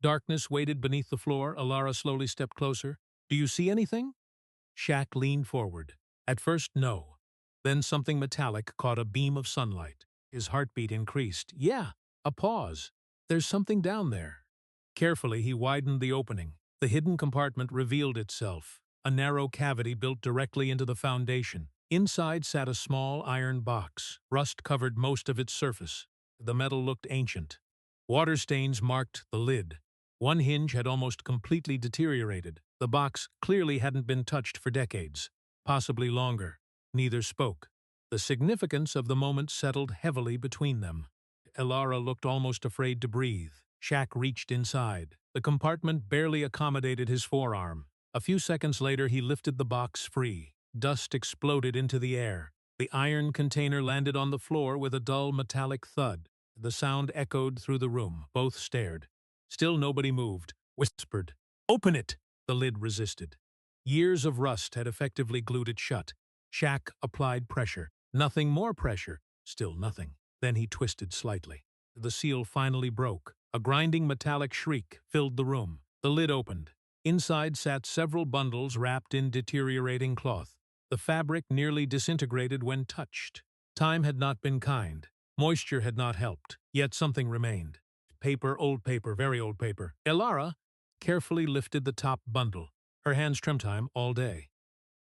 [SPEAKER 1] Darkness waited beneath the floor. Alara slowly stepped closer. "Do you see anything?" Shaq leaned forward. At first, no. Then something metallic caught a beam of sunlight. His heartbeat increased. Yeah, a pause. There's something down there. Carefully, he widened the opening. The hidden compartment revealed itself, a narrow cavity built directly into the foundation. Inside sat a small iron box. Rust covered most of its surface. The metal looked ancient. Water stains marked the lid. One hinge had almost completely deteriorated. The box clearly hadn't been touched for decades, possibly longer. Neither spoke. The significance of the moment settled heavily between them. Elara looked almost afraid to breathe. Shaq reached inside. The compartment barely accommodated his forearm. A few seconds later, he lifted the box free. Dust exploded into the air. The iron container landed on the floor with a dull metallic thud. The sound echoed through the room. Both stared. Still nobody moved. Whispered, "Open it!" The lid resisted. Years of rust had effectively glued it shut. Shaq applied pressure. Nothing more pressure. Still nothing. Then he twisted slightly. The seal finally broke. A grinding metallic shriek filled the room. The lid opened. Inside sat several bundles wrapped in deteriorating cloth. The fabric nearly disintegrated when touched. Time had not been kind. Moisture had not helped. Yet something remained. Paper, old paper, very old paper. Elara carefully lifted the top bundle. Her hands trimmed time all day.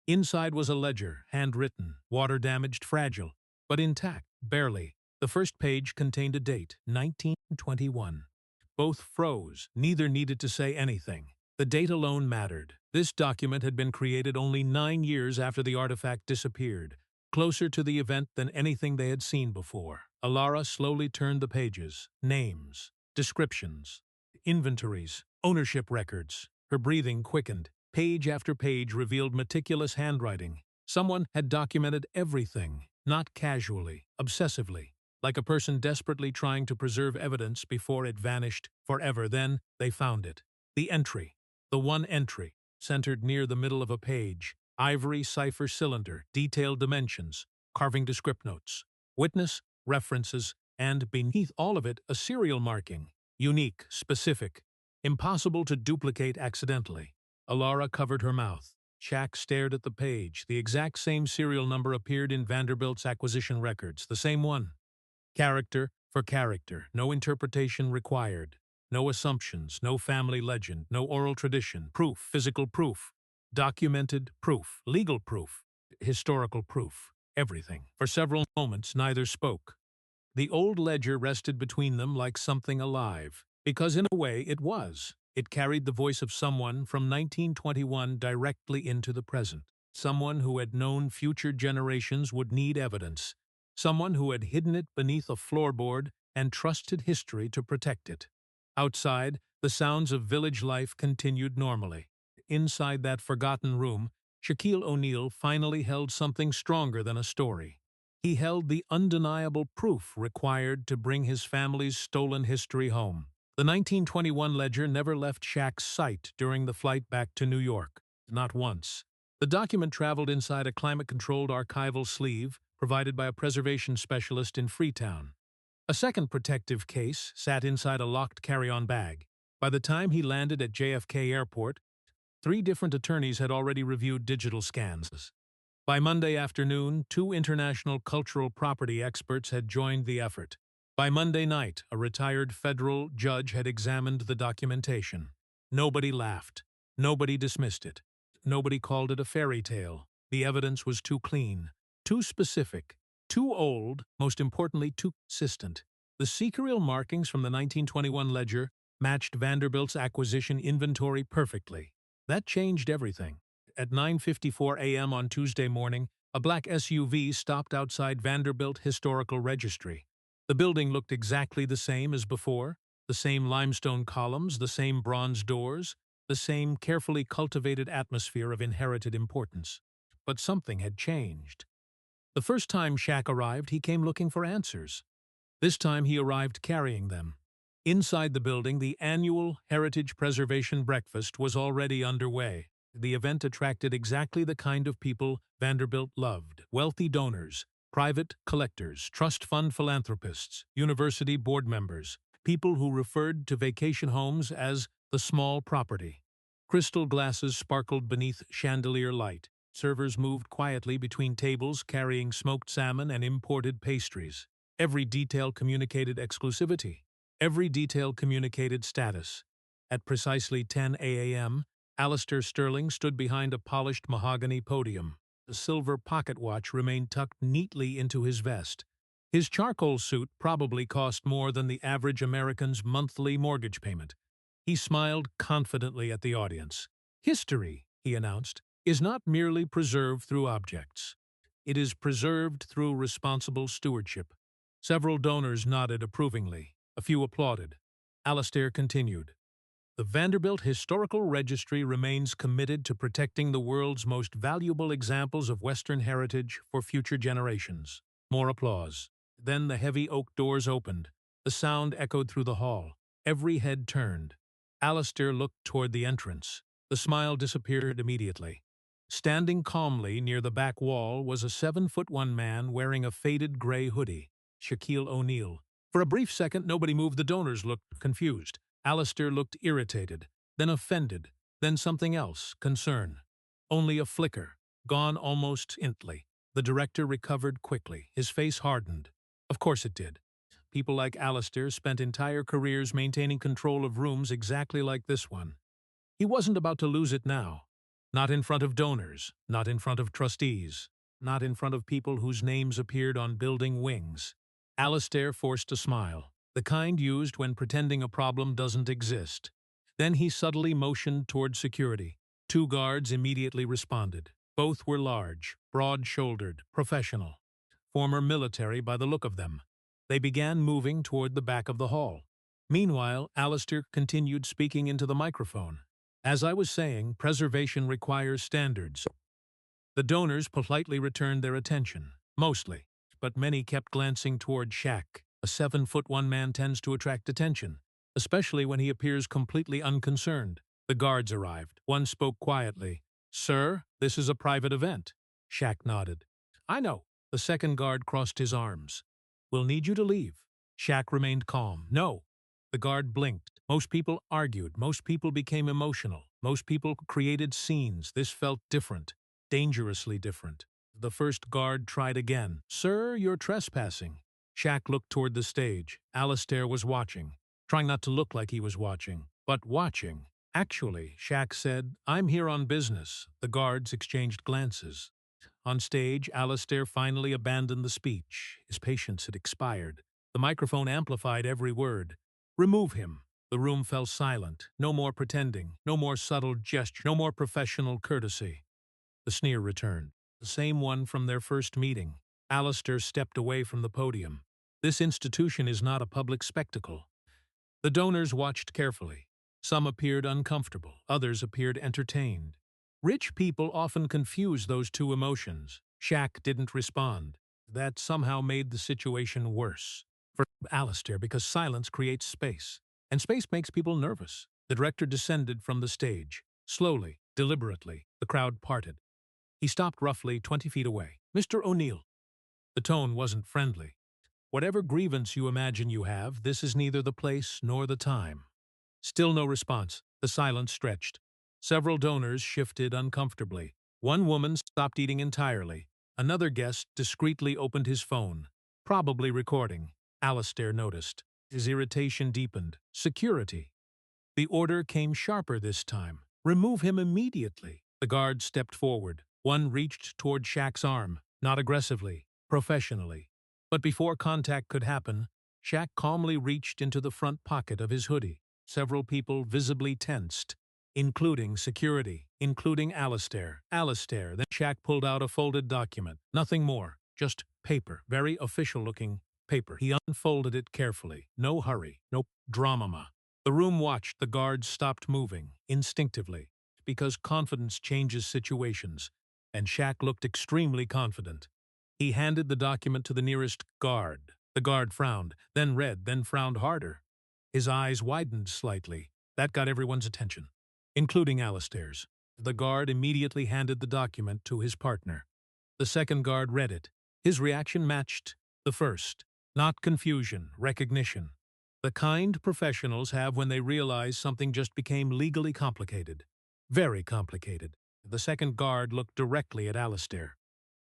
[SPEAKER 1] Inside was a ledger, handwritten, water-damaged, fragile, but intact, barely. The first page contained a date, 1921. Both froze. Neither needed to say anything. The date alone mattered. This document had been created only 9 years after the artifact disappeared, closer to the event than anything they had seen before. Alara slowly turned the pages. Names, descriptions, inventories, ownership records. Her breathing quickened. Page after page revealed meticulous handwriting. Someone had documented everything, not casually, obsessively, like a person desperately trying to preserve evidence before it vanished forever. Then they found it. The entry. The one entry, centered near the middle of a page. Ivory cipher cylinder, detailed dimensions, carving to script notes. Witness, references, and beneath all of it, a serial marking. Unique, specific, impossible to duplicate accidentally. Alara covered her mouth. Shaq stared at the page. The exact same serial number appeared in Vanderbilt's acquisition records, the same one. Character for character, no interpretation required. No assumptions, no family legend, no oral tradition, proof, physical proof, documented proof, legal proof, historical proof, everything. For several moments, neither spoke. The old ledger rested between them like something alive, because in a way it was. It carried the voice of someone from 1921 directly into the present. Someone who had known future generations would need evidence. Someone who had hidden it beneath a floorboard and trusted history to protect it. Outside, the sounds of village life continued normally. Inside that forgotten room, Shaquille O'Neal finally held something stronger than a story. He held the undeniable proof required to bring his family's stolen history home. The 1921 ledger never left Shaq's sight during the flight back to New York. Not once. The document traveled inside a climate-controlled archival sleeve provided by a preservation specialist in Freetown. A second protective case sat inside a locked carry-on bag. By the time he landed at JFK Airport, 3 different attorneys had already reviewed digital scans. By Monday afternoon, 2 international cultural property experts had joined the effort. By Monday night, a retired federal judge had examined the documentation. Nobody laughed. Nobody dismissed it. Nobody called it a fairy tale. The evidence was too clean, too specific, too old, most importantly, too consistent. The serial markings from the 1921 ledger matched Vanderbilt's acquisition inventory perfectly. That changed everything. At 9:54 a.m. on Tuesday morning, a black SUV stopped outside Vanderbilt Historical Registry. The building looked exactly the same as before, the same limestone columns, the same bronze doors, the same carefully cultivated atmosphere of inherited importance. But something had changed. The first time Shaq arrived, he came looking for answers. This time he arrived carrying them. Inside the building, the annual Heritage Preservation Breakfast was already underway. The event attracted exactly the kind of people Vanderbilt loved: wealthy donors, Private collectors, trust fund philanthropists, university board members, people who referred to vacation homes as the small property. Crystal glasses sparkled beneath chandelier light. Servers moved quietly between tables carrying smoked salmon and imported pastries. Every detail communicated exclusivity. Every detail communicated status. At precisely 10 a.m., Alistair Sterling stood behind a polished mahogany podium. The silver pocket watch remained tucked neatly into his vest. His charcoal suit probably cost more than the average American's monthly mortgage payment. He smiled confidently at the audience. "History," he announced, "is not merely preserved through objects. It is preserved through responsible stewardship." Several donors nodded approvingly. A few applauded. Alistair continued. "The Vanderbilt Historical Registry remains committed to protecting the world's most valuable examples of Western heritage for future generations." More applause. Then the heavy oak doors opened. The sound echoed through the hall. Every head turned. Alistair looked toward the entrance. The smile disappeared immediately. Standing calmly near the back wall was a 7'1" man wearing a faded gray hoodie, Shaquille O'Neal. For a brief second, nobody moved. The donors looked confused. Alistair looked irritated, then offended, then something else, concern. Only a flicker, gone almost instantly. The director recovered quickly. His face hardened. Of course it did. People like Alistair spent entire careers maintaining control of rooms exactly like this one. He wasn't about to lose it now. Not in front of donors, not in front of trustees, not in front of people whose names appeared on building wings. Alistair forced a smile, the kind used when pretending a problem doesn't exist. Then he subtly motioned toward security. Two guards immediately responded. Both were large, broad-shouldered, professional. Former military by the look of them. They began moving toward the back of the hall. Meanwhile, Alistair continued speaking into the microphone. "As I was saying, preservation requires standards." The donors politely returned their attention. Mostly. But many kept glancing toward Shaq. A 7'1" man tends to attract attention, especially when he appears completely unconcerned. The guards arrived. One spoke quietly. "Sir, this is a private event." Shaq nodded. "I know." The second guard crossed his arms. "We'll need you to leave." Shaq remained calm. "No." The guard blinked. Most people argued. Most people became emotional. Most people created scenes. This felt different. Dangerously different. The first guard tried again. "Sir, you're trespassing." Shaq looked toward the stage. Alistair was watching. Trying not to look like he was watching, but watching. "Actually," Shaq said, "I'm here on business." The guards exchanged glances. On stage, Alistair finally abandoned the speech. His patience had expired. The microphone amplified every word. "Remove him." The room fell silent. No more pretending. No more subtle gesture. No more professional courtesy. The sneer returned. The same one from their first meeting. Alistair stepped away from the podium. "This institution is not a public spectacle." The donors watched carefully. Some appeared uncomfortable. Others appeared entertained. Rich people often confuse those two emotions. Shaq didn't respond. That somehow made the situation worse. For Alistair, because silence creates space. And space makes people nervous. The director descended from the stage. Slowly, deliberately, the crowd parted. He stopped roughly 20 feet away. "Mr. O'Neal." The tone wasn't friendly. "Whatever grievance you imagine you have, this is neither the place nor the time." Still no response. The silence stretched. Several donors shifted uncomfortably. One woman stopped eating entirely. Another guest discreetly opened his phone, probably recording. Alistair noticed. His irritation deepened. Security. The order came sharper this time. "Remove him immediately." The guard stepped forward. One reached toward Shaq's arm, not aggressively, professionally. But before contact could happen, Shaq calmly reached into the front pocket of his hoodie. Several people visibly tensed, including security, including Alistair. Then Shaq pulled out a folded document. Nothing more, just paper, very official-looking paper. He unfolded it carefully. No hurry, no drama. The room watched. The guards stopped moving, instinctively, because confidence changes situations, and Shaq looked extremely confident. He handed the document to the nearest guard. The guard frowned, then read, then frowned harder. His eyes widened slightly. That got everyone's attention, including Alistair's. The guard immediately handed the document to his partner. The second guard read it. His reaction matched the first. Not confusion, recognition. The kind professionals have when they realize something just became legally complicated. Very complicated. The second guard looked directly at Alistair.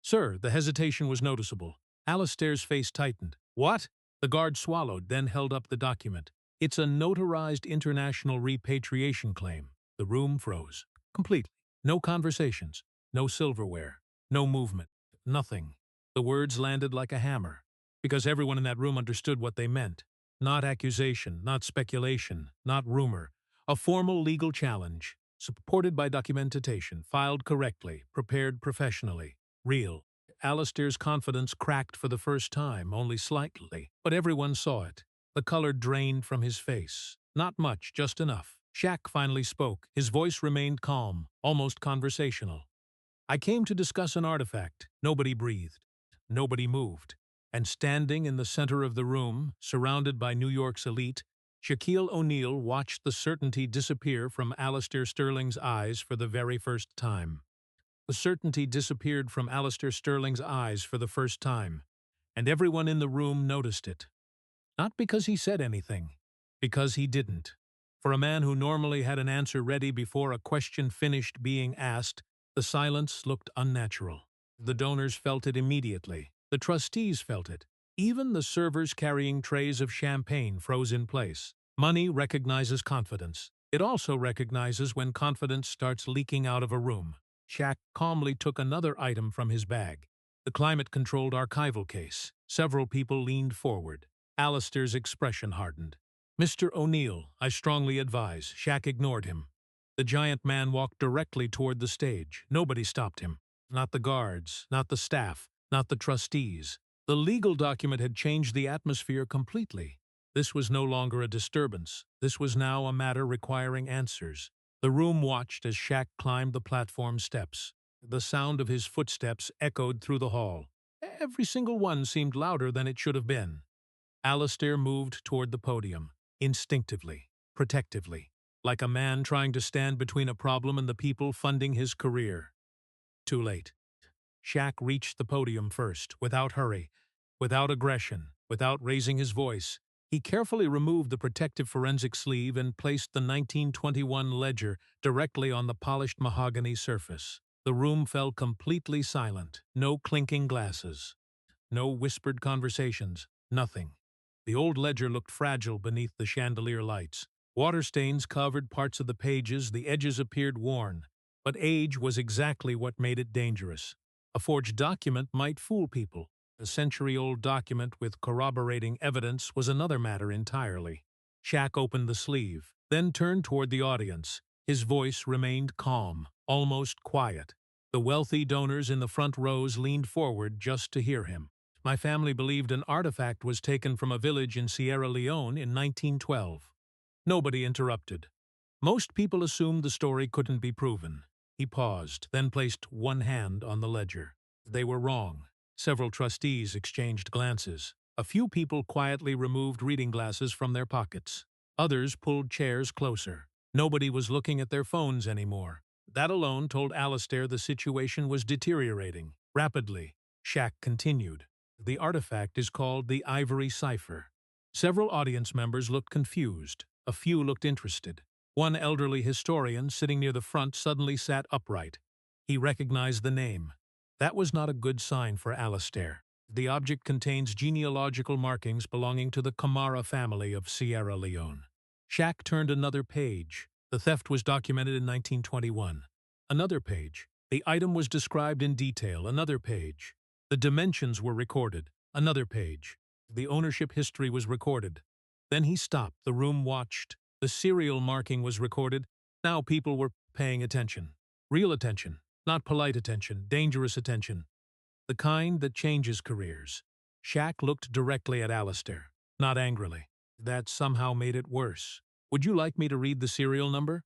[SPEAKER 1] "Sir," the hesitation was noticeable. Alistair's face tightened. "What?" The guard swallowed, then held up the document. "It's a notarized international repatriation claim." The room froze. Completely. No conversations. No silverware. No movement. Nothing. The words landed like a hammer, because everyone in that room understood what they meant. Not accusation, not speculation, not rumor. A formal legal challenge, supported by documentation, filed correctly, prepared professionally. Real. Alistair's confidence cracked for the first time, only slightly, but everyone saw it. The color drained from his face. Not much, just enough. Shaq finally spoke. His voice remained calm, almost conversational. "I came to discuss an artifact." Nobody breathed. Nobody moved. And standing in the center of the room, surrounded by New York's elite, Shaquille O'Neal watched the certainty disappear from Alistair Sterling's eyes for the very first time. The certainty disappeared from Alistair Sterling's eyes for the first time, and everyone in the room noticed it. Not because he said anything, because he didn't. For a man who normally had an answer ready before a question finished being asked, the silence looked unnatural. The donors felt it immediately. The trustees felt it. Even the servers carrying trays of champagne froze in place. Money recognizes confidence. It also recognizes when confidence starts leaking out of a room. Shaq calmly took another item from his bag. The climate-controlled archival case. Several people leaned forward. Alistair's expression hardened. "Mr. O'Neal, I strongly advise." Shaq ignored him. The giant man walked directly toward the stage. Nobody stopped him. Not the guards, not the staff, not the trustees. The legal document had changed the atmosphere completely. This was no longer a disturbance. This was now a matter requiring answers. The room watched as Shaq climbed the platform steps. The sound of his footsteps echoed through the hall. Every single one seemed louder than it should have been. Alistair moved toward the podium, instinctively, protectively, like a man trying to stand between a problem and the people funding his career. Too late. Shaq reached the podium first, without hurry, without aggression, without raising his voice. He carefully removed the protective forensic sleeve and placed the 1921 ledger directly on the polished mahogany surface. The room fell completely silent. No clinking glasses. No whispered conversations. Nothing. The old ledger looked fragile beneath the chandelier lights. Water stains covered parts of the pages, the edges appeared worn. But age was exactly what made it dangerous. A forged document might fool people. A century-old document with corroborating evidence was another matter entirely. Shaq opened the sleeve, then turned toward the audience. His voice remained calm, almost quiet. The wealthy donors in the front rows leaned forward just to hear him. "My family believed an artifact was taken from a village in Sierra Leone in 1912. Nobody interrupted. Most people assumed the story couldn't be proven. He paused, then placed one hand on the ledger. They were wrong. Several trustees exchanged glances. A few people quietly removed reading glasses from their pockets. Others pulled chairs closer. Nobody was looking at their phones anymore. That alone told Alistair the situation was deteriorating, rapidly. Shaq continued. "The artifact is called the Ivory Cipher." Several audience members looked confused. A few looked interested. One elderly historian sitting near the front suddenly sat upright. He recognized the name. That was not a good sign for Alistair. The object contains genealogical markings belonging to the Camara family of Sierra Leone. Shaq turned another page. The theft was documented in 1921. Another page. The item was described in detail. Another page. The dimensions were recorded. Another page. The ownership history was recorded. Then he stopped. The room watched. The serial marking was recorded. Now people were paying attention. Real attention. Not polite attention. Dangerous attention. The kind that changes careers. Shaq looked directly at Alistair. Not angrily. That somehow made it worse. "Would you like me to read the serial number?"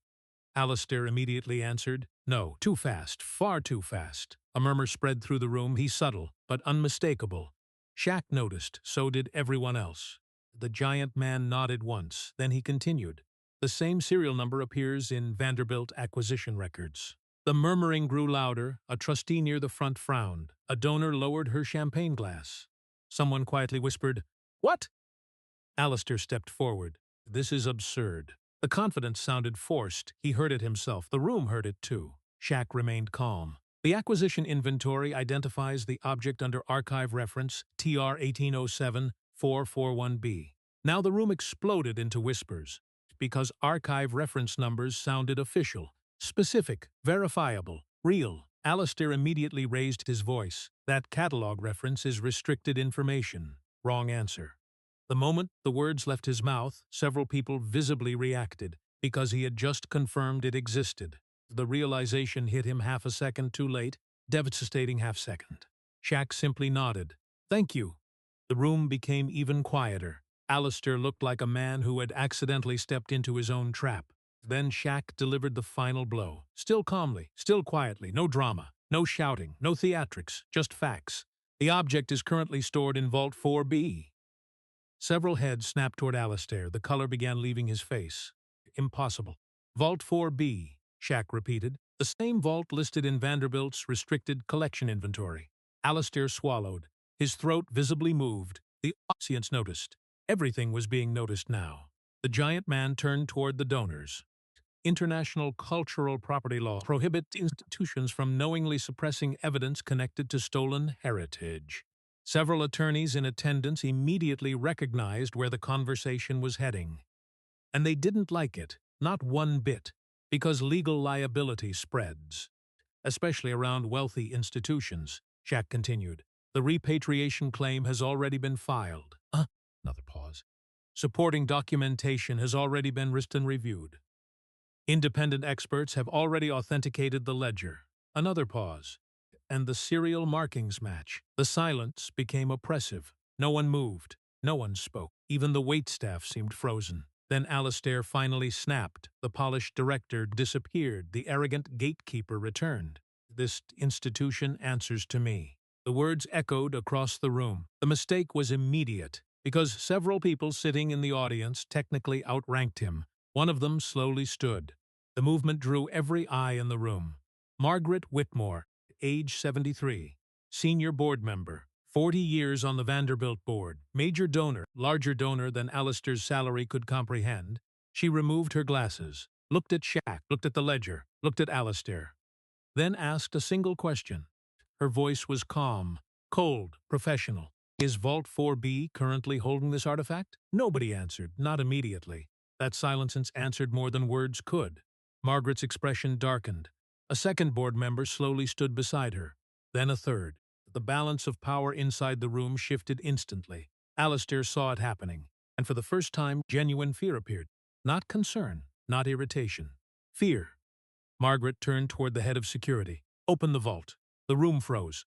[SPEAKER 1] Alistair immediately answered, "No, too fast, far too fast." A murmur spread through the room. He's subtle, but unmistakable. Shaq noticed, so did everyone else. The giant man nodded once, then he continued. "The same serial number appears in Vanderbilt acquisition records." The murmuring grew louder, a trustee near the front frowned, a donor lowered her champagne glass. Someone quietly whispered, "What?" Alistair stepped forward. "This is absurd." The confidence sounded forced. He heard it himself. The room heard it too. Shaq remained calm. The acquisition inventory identifies the object under archive reference TR 1807-441B. Now the room exploded into whispers, because archive reference numbers sounded official, specific, verifiable, real. Alistair immediately raised his voice. "That catalog reference is restricted information." Wrong answer. The moment the words left his mouth, several people visibly reacted, because he had just confirmed it existed. The realization hit him half a second too late, devastating half-second. Shaq simply nodded. "Thank you." The room became even quieter. Alistair looked like a man who had accidentally stepped into his own trap. Then Shaq delivered the final blow. Still calmly, still quietly, no drama, no shouting, no theatrics, just facts. "The object is currently stored in Vault 4B. Several heads snapped toward Alistair. The color began leaving his face. "Impossible." "Vault 4B, Shaq repeated. "The same vault listed in Vanderbilt's restricted collection inventory." Alistair swallowed. His throat visibly moved. The audience noticed. Everything was being noticed now. The giant man turned toward the donors. "International cultural property law prohibits institutions from knowingly suppressing evidence connected to stolen heritage." Several attorneys in attendance immediately recognized where the conversation was heading. And they didn't like it, not one bit, because legal liability spreads, especially around wealthy institutions. Shaq continued. "The repatriation claim has already been filed." Another pause. "Supporting documentation has already been written and reviewed. Independent experts have already authenticated the ledger." Another pause. "And the serial markings match." The silence became oppressive. No one moved. No one spoke. Even the waitstaff seemed frozen. Then Alistair finally snapped. The polished director disappeared. The arrogant gatekeeper returned. "This institution answers to me." The words echoed across the room. The mistake was immediate, because several people sitting in the audience technically outranked him. One of them slowly stood. The movement drew every eye in the room. Margaret Whitmore, age 73, senior board member, 40 years on the Vanderbilt board, major donor, larger donor than Alistair's salary could comprehend. She removed her glasses, looked at Shaq, looked at the ledger, looked at Alistair, then asked a single question. Her voice was calm, cold, professional. "Is Vault 4B currently holding this artifact?" Nobody answered, not immediately. That silence answered more than words could. Margaret's expression darkened. A second board member slowly stood beside her, then a third. The balance of power inside the room shifted instantly. Alistair saw it happening, and for the first time genuine fear appeared. Not concern, not irritation. Fear. Margaret turned toward the head of security. "Open the vault." The room froze.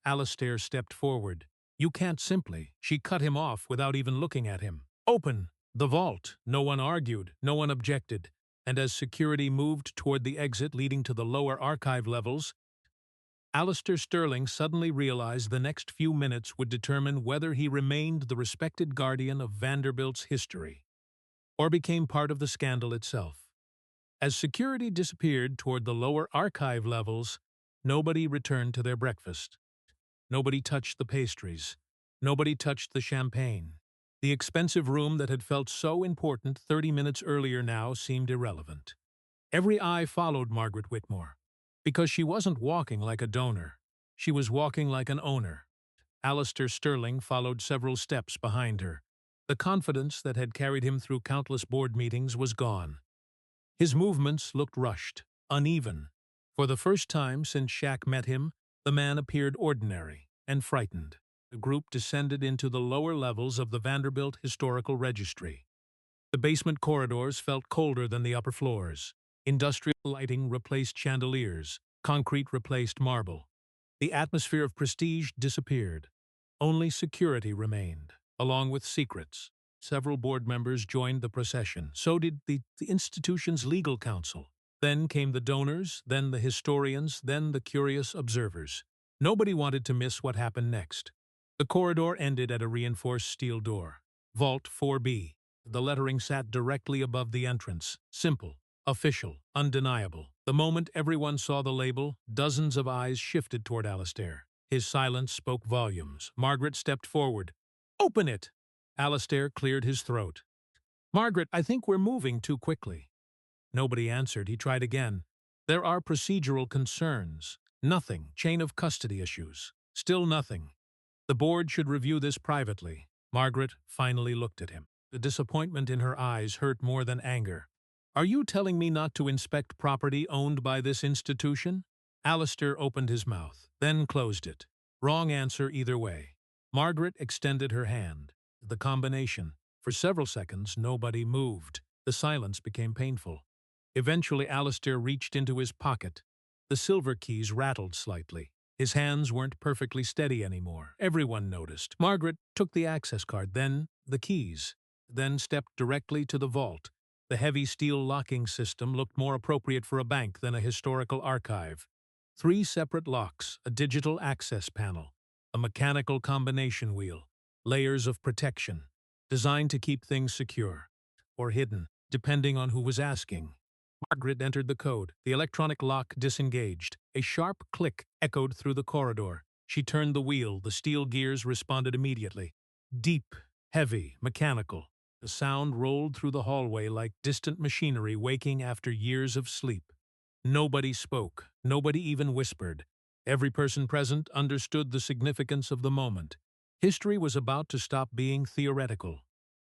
[SPEAKER 1] Alistair stepped forward. "You can't simply." She cut him off without even looking at him. "Open the vault." No one argued, no one objected. And as security moved toward the exit leading to the lower archive levels, Alistair Sterling suddenly realized the next few minutes would determine whether he remained the respected guardian of Vanderbilt's history, or became part of the scandal itself. As security disappeared toward the lower archive levels, nobody returned to their breakfast. Nobody touched the pastries. Nobody touched the champagne. The expensive room that had felt so important 30 minutes earlier now seemed irrelevant. Every eye followed Margaret Whitmore, because she wasn't walking like a donor. She was walking like an owner. Alistair Sterling followed several steps behind her. The confidence that had carried him through countless board meetings was gone. His movements looked rushed, uneven. For the first time since Shaq met him, the man appeared ordinary and frightened. The group descended into the lower levels of the Vanderbilt Historical Registry. The basement corridors felt colder than the upper floors. Industrial lighting replaced chandeliers. Concrete replaced marble. The atmosphere of prestige disappeared. Only security remained, along with secrets. Several board members joined the procession. So did the institution's legal counsel. Then came the donors, then the historians, then the curious observers. Nobody wanted to miss what happened next. The corridor ended at a reinforced steel door. Vault 4B. The lettering sat directly above the entrance. Simple, official, undeniable. The moment everyone saw the label, dozens of eyes shifted toward Alistair. His silence spoke volumes. Margaret stepped forward. "Open it!" Alistair cleared his throat. "Margaret, I think we're moving too quickly." Nobody answered. He tried again. "There are procedural concerns. Nothing. Chain of custody issues. Still nothing. The board should review this privately." Margaret finally looked at him. The disappointment in her eyes hurt more than anger. "Are you telling me not to inspect property owned by this institution?" Alistair opened his mouth, then closed it. Wrong answer either way. Margaret extended her hand. The combination. For several seconds, nobody moved. The silence became painful. Eventually, Alistair reached into his pocket. The silver keys rattled slightly. His hands weren't perfectly steady anymore. Everyone noticed. Margaret took the access card, then the keys, then stepped directly to the vault. The heavy steel locking system looked more appropriate for a bank than a historical archive. 3 separate locks, a digital access panel, a mechanical combination wheel, layers of protection, designed to keep things secure, or hidden, depending on who was asking. Margaret entered the code. The electronic lock disengaged. A sharp click echoed through the corridor. She turned the wheel. The steel gears responded immediately. Deep, heavy, mechanical. The sound rolled through the hallway like distant machinery waking after years of sleep. Nobody spoke. Nobody even whispered. Every person present understood the significance of the moment. History was about to stop being theoretical.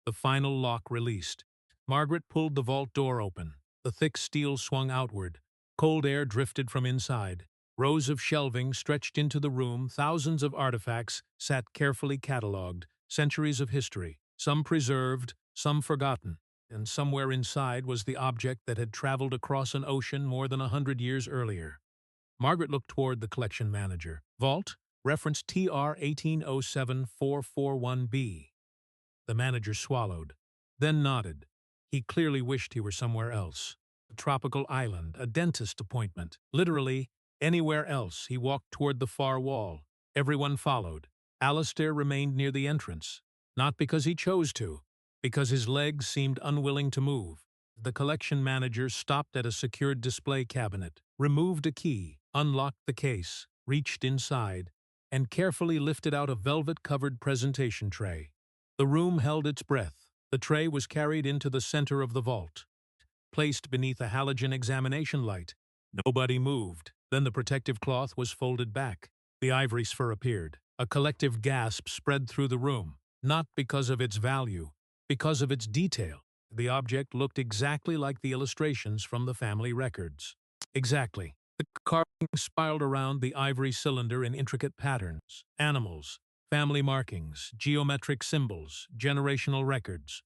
[SPEAKER 1] The final lock released. Margaret pulled the vault door open. The thick steel swung outward. Cold air drifted from inside. Rows of shelving stretched into the room. Thousands of artifacts sat carefully catalogued. Centuries of history, some preserved, some forgotten. And somewhere inside was the object that had traveled across an ocean more than 100 years earlier. Margaret looked toward the collection manager. Vault, reference TR 1807441B. The manager swallowed, then nodded. He clearly wished he were somewhere else. A tropical island, a dentist appointment. Literally, anywhere else. He walked toward the far wall. Everyone followed. Alistair remained near the entrance. Not because he chose to, because his legs seemed unwilling to move. The collection manager stopped at a secured display cabinet, removed a key, unlocked the case, reached inside, and carefully lifted out a velvet-covered presentation tray. The room held its breath. The tray was carried into the center of the vault, placed beneath a halogen examination light. Nobody moved. Then the protective cloth was folded back. The ivory sphere appeared. A collective gasp spread through the room, not because of its value, because of its detail. The object looked exactly like the illustrations from the family records. Exactly. The carving spiraled around the ivory cylinder in intricate patterns. Animals, family markings, geometric symbols, generational records.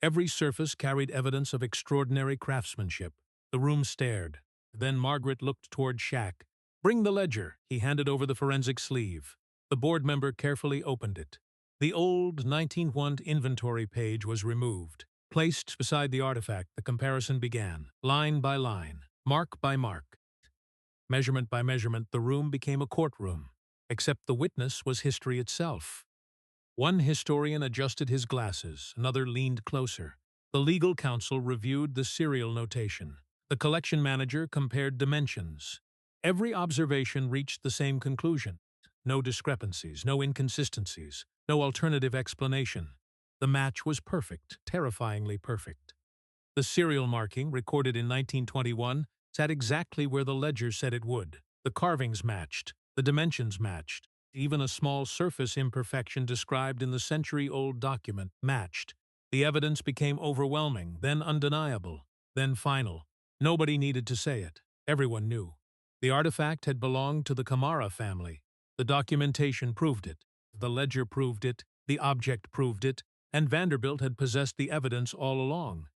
[SPEAKER 1] Every surface carried evidence of extraordinary craftsmanship. The room stared. Then Margaret looked toward Shaq. "Bring the ledger." He handed over the forensic sleeve. The board member carefully opened it. The old 1901 inventory page was removed. Placed beside the artifact, the comparison began. Line by line, mark by mark. Measurement by measurement, the room became a courtroom. Except the witness was history itself. One historian adjusted his glasses, another leaned closer. The legal counsel reviewed the serial notation. The collection manager compared dimensions. Every observation reached the same conclusion. No discrepancies, no inconsistencies, no alternative explanation. The match was perfect, terrifyingly perfect. The serial marking, recorded in 1921, sat exactly where the ledger said it would. The carvings matched, the dimensions matched. Even a small surface imperfection described in the century-old document matched. The evidence became overwhelming, then undeniable, then final. Nobody needed to say it. Everyone knew. The artifact had belonged to the Kamara family. The documentation proved it. The ledger proved it. The object proved it. And Vanderbilt had possessed the evidence all along.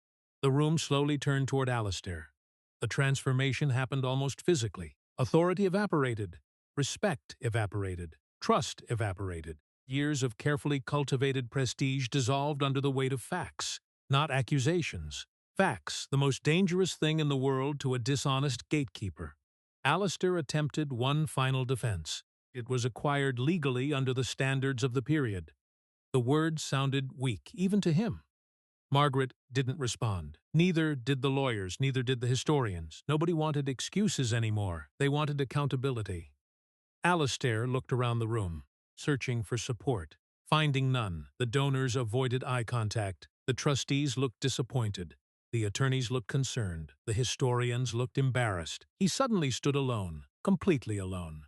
[SPEAKER 1] The room slowly turned toward Alistair. The transformation happened almost physically. Authority evaporated. Respect evaporated. Trust evaporated. Years of carefully cultivated prestige dissolved under the weight of facts, not accusations. Facts, the most dangerous thing in the world to a dishonest gatekeeper. Alistair attempted one final defense. It was acquired legally under the standards of the period. The words sounded weak, even to him. Margaret didn't respond. Neither did the lawyers, neither did the historians. Nobody wanted excuses anymore. They wanted accountability. Alistair looked around the room, searching for support. Finding none, the donors avoided eye contact. The trustees looked disappointed. The attorneys looked concerned. The historians looked embarrassed. He suddenly stood alone, completely alone.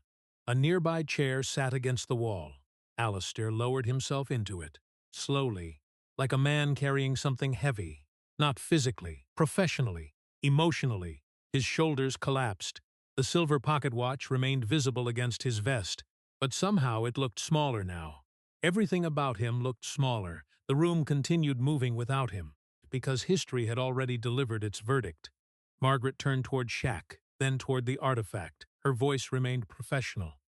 [SPEAKER 1] A nearby chair sat against the wall. Alistair lowered himself into it, slowly, like a man carrying something heavy. Not physically, professionally, emotionally. His shoulders collapsed. The silver pocket watch remained visible against his vest, but somehow it looked smaller now. Everything about him looked smaller. The room continued moving without him, because history had already delivered its verdict. Margaret turned toward Shaq, then toward the artifact. Her voice remained professional.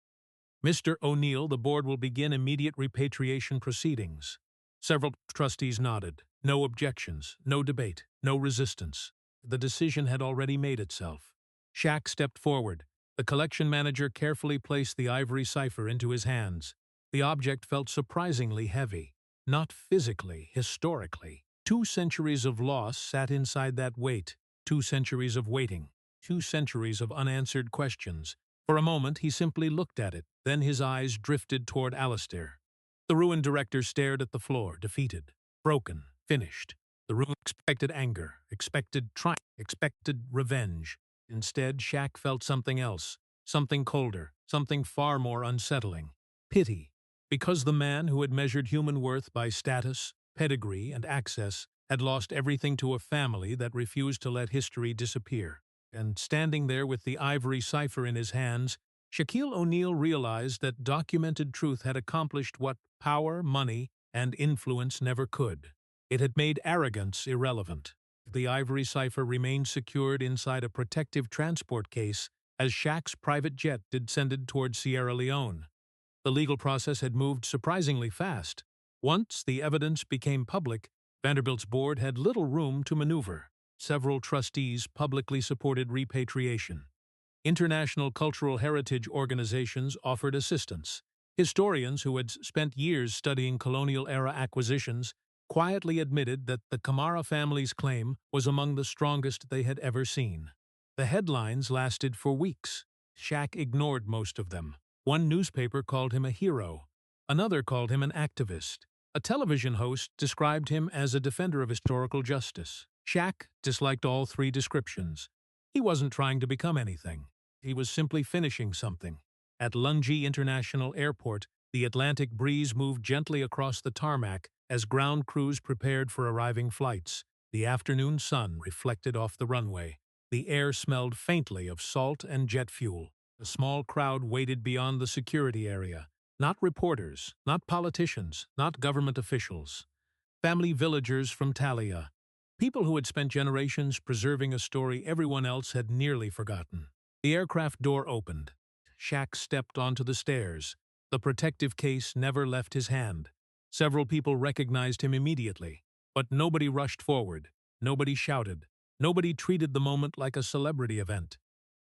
[SPEAKER 1] "Mr. O'Neal, the board will begin immediate repatriation proceedings." Several trustees nodded. No objections, no debate, no resistance. The decision had already made itself. Shaq stepped forward. The collection manager carefully placed the ivory cipher into his hands. The object felt surprisingly heavy. Not physically, historically. 2 centuries of loss sat inside that weight. 2 centuries of waiting. 2 centuries of unanswered questions. For a moment, he simply looked at it. Then his eyes drifted toward Alistair. The ruined director stared at the floor, defeated, broken, finished. The room expected anger, expected triumph, expected revenge. Instead, Shaq felt something else, something colder, something far more unsettling. Pity. Because the man who had measured human worth by status, pedigree, and access had lost everything to a family that refused to let history disappear. And standing there with the ivory cipher in his hands, Shaquille O'Neal realized that documented truth had accomplished what power, money, and influence never could. It had made arrogance irrelevant. The ivory cipher remained secured inside a protective transport case as Shaq's private jet descended toward Sierra Leone. The legal process had moved surprisingly fast. Once the evidence became public, Vanderbilt's board had little room to maneuver. Several trustees publicly supported repatriation. International cultural heritage organizations offered assistance. Historians who had spent years studying colonial-era acquisitions quietly admitted that the Camara family's claim was among the strongest they had ever seen. The headlines lasted for weeks. Shaq ignored most of them. One newspaper called him a hero. Another called him an activist. A television host described him as a defender of historical justice. Shaq disliked all 3 descriptions. He wasn't trying to become anything. He was simply finishing something. At Lungi International Airport, the Atlantic breeze moved gently across the tarmac as ground crews prepared for arriving flights. The afternoon sun reflected off the runway. The air smelled faintly of salt and jet fuel. A small crowd waited beyond the security area. Not reporters, not politicians, not government officials. Family villagers from Talia. People who had spent generations preserving a story everyone else had nearly forgotten. The aircraft door opened. Shaq stepped onto the stairs. The protective case never left his hand. Several people recognized him immediately, but nobody rushed forward. Nobody shouted. Nobody treated the moment like a celebrity event.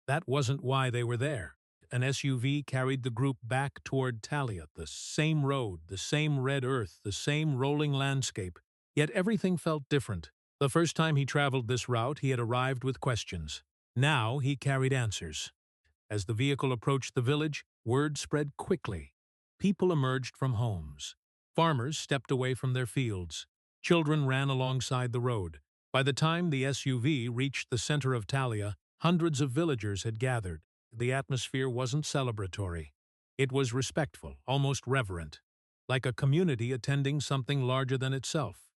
[SPEAKER 1] That wasn't why they were there. An SUV carried the group back toward Talia, the same road, the same red earth, the same rolling landscape. Yet everything felt different. The first time he traveled this route, he had arrived with questions. Now he carried answers. As the vehicle approached the village, word spread quickly. People emerged from homes. Farmers stepped away from their fields. Children ran alongside the road. By the time the SUV reached the center of Talia, hundreds of villagers had gathered. The atmosphere wasn't celebratory. It was respectful, almost reverent, like a community attending something larger than itself.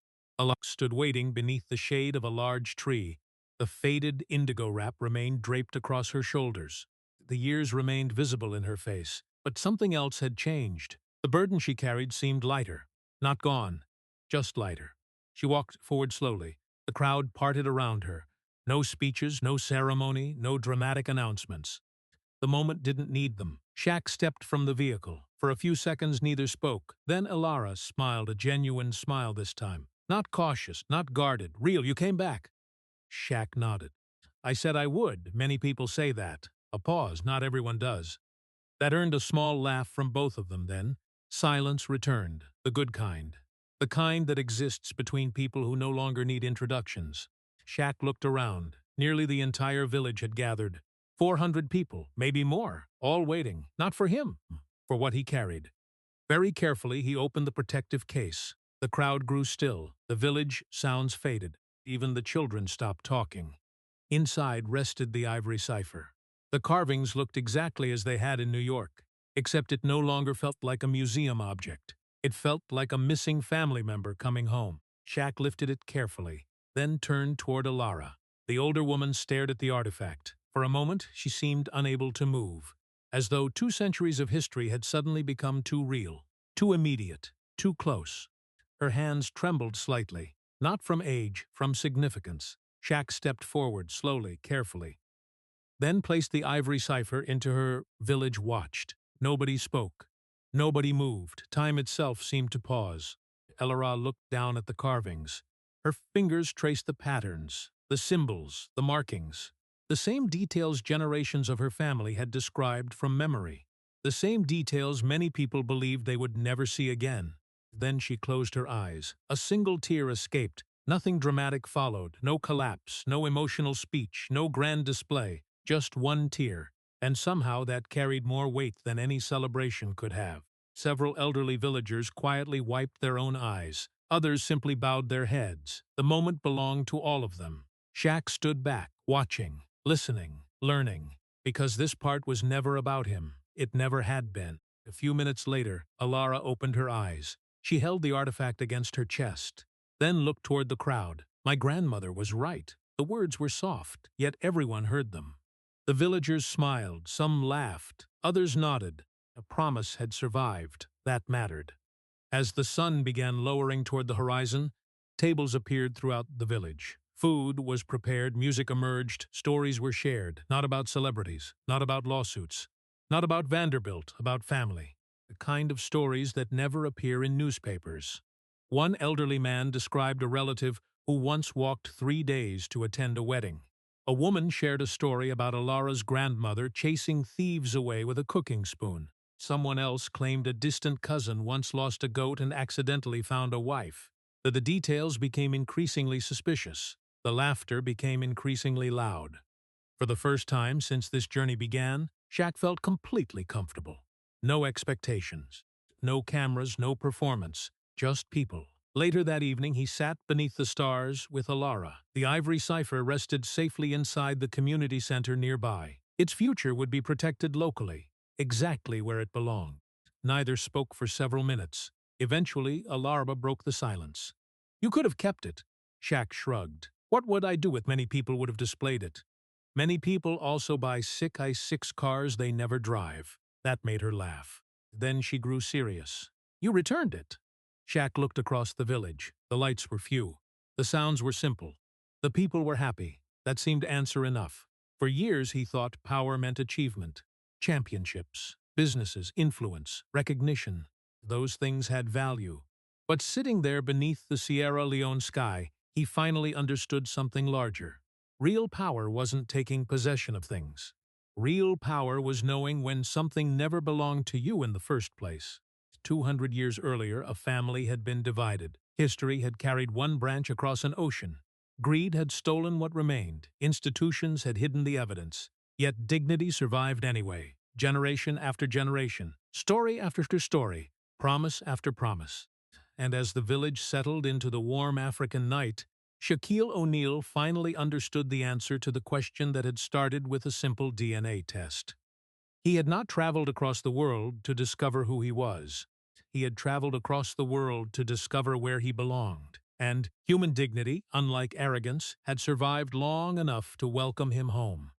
[SPEAKER 1] Alok stood waiting beneath the shade of a large tree. The faded indigo wrap remained draped across her shoulders. The years remained visible in her face, but something else had changed. The burden she carried seemed lighter. Not gone, just lighter. She walked forward slowly. The crowd parted around her. No speeches, no ceremony, no dramatic announcements. The moment didn't need them. Shaq stepped from the vehicle. For a few seconds neither spoke. Then Ilara smiled, a genuine smile this time. Not cautious, not guarded. Real, you came back. Shaq nodded. I said I would. Many people say that. A pause. Not everyone does. That earned a small laugh from both of them then. Silence returned. The good kind. the kind that exists between people who no longer need introductions. Shaq looked around. Nearly the entire village had gathered. 400 people, maybe more, all waiting, not for him, for what he carried. Very carefully, he opened the protective case. The crowd grew still. The village sounds faded. Even the children stopped talking. Inside rested the ivory cipher. The carvings looked exactly as they had in New York, except it no longer felt like a museum object. It felt like a missing family member coming home. Shaq lifted it carefully, then turned toward Alara. The older woman stared at the artifact. For a moment, she seemed unable to move, as though 2 centuries of history had suddenly become too real, too immediate, too close. Her hands trembled slightly, not from age, from significance. Shaq stepped forward, slowly, carefully, then placed the ivory cipher into her. Village watched. Nobody spoke. Nobody moved. Time itself seemed to pause. Elara looked down at the carvings. Her fingers traced the patterns, the symbols, the markings. The same details generations of her family had described from memory. The same details many people believed they would never see again. Then she closed her eyes. A single tear escaped. Nothing dramatic followed. No collapse, no emotional speech, no grand display. Just one tear. And somehow that carried more weight than any celebration could have. Several elderly villagers quietly wiped their own eyes. Others simply bowed their heads. The moment belonged to all of them. Shaq stood back, watching, listening, learning, because this part was never about him. It never had been. A few minutes later, Alara opened her eyes. She held the artifact against her chest, then looked toward the crowd. My grandmother was right. The words were soft, yet everyone heard them. The villagers smiled, some laughed, others nodded. A promise had survived. That mattered. As the sun began lowering toward the horizon, tables appeared throughout the village. Food was prepared, music emerged, stories were shared, not about celebrities, not about lawsuits, not about Vanderbilt, about family. The kind of stories that never appear in newspapers. One elderly man described a relative who once walked 3 days to attend a wedding. A woman shared a story about Alara's grandmother chasing thieves away with a cooking spoon. Someone else claimed a distant cousin once lost a goat and accidentally found a wife. The details became increasingly suspicious. The laughter became increasingly loud. For the first time since this journey began, Shaq felt completely comfortable. No expectations. No cameras, no performance. Just people. Later that evening, he sat beneath the stars with Alara. The ivory cipher rested safely inside the community center nearby. Its future would be protected locally, exactly where it belonged. Neither spoke for several minutes. Eventually, Alara broke the silence. "You could have kept it." Shaq shrugged. "What would I do with many people would have displayed it? Many people also buy sick i6 cars they never drive." That made her laugh. Then she grew serious. "You returned it." Shaq looked across the village. The lights were few. The sounds were simple. The people were happy. That seemed answer enough. For years he thought power meant achievement. Championships, businesses, influence, recognition. Those things had value. But sitting there beneath the Sierra Leone sky, he finally understood something larger. Real power wasn't taking possession of things. Real power was knowing when something never belonged to you in the first place. 200 years earlier, a family had been divided. History had carried one branch across an ocean. Greed had stolen what remained. Institutions had hidden the evidence. Yet dignity survived anyway. Generation after generation. Story after story. Promise after promise. And as the village settled into the warm African night, Shaquille O'Neal finally understood the answer to the question that had started with a simple DNA test. He had not traveled across the world to discover who he was. He had traveled across the world to discover where he belonged. And human dignity, unlike arrogance, had survived long enough to welcome him home.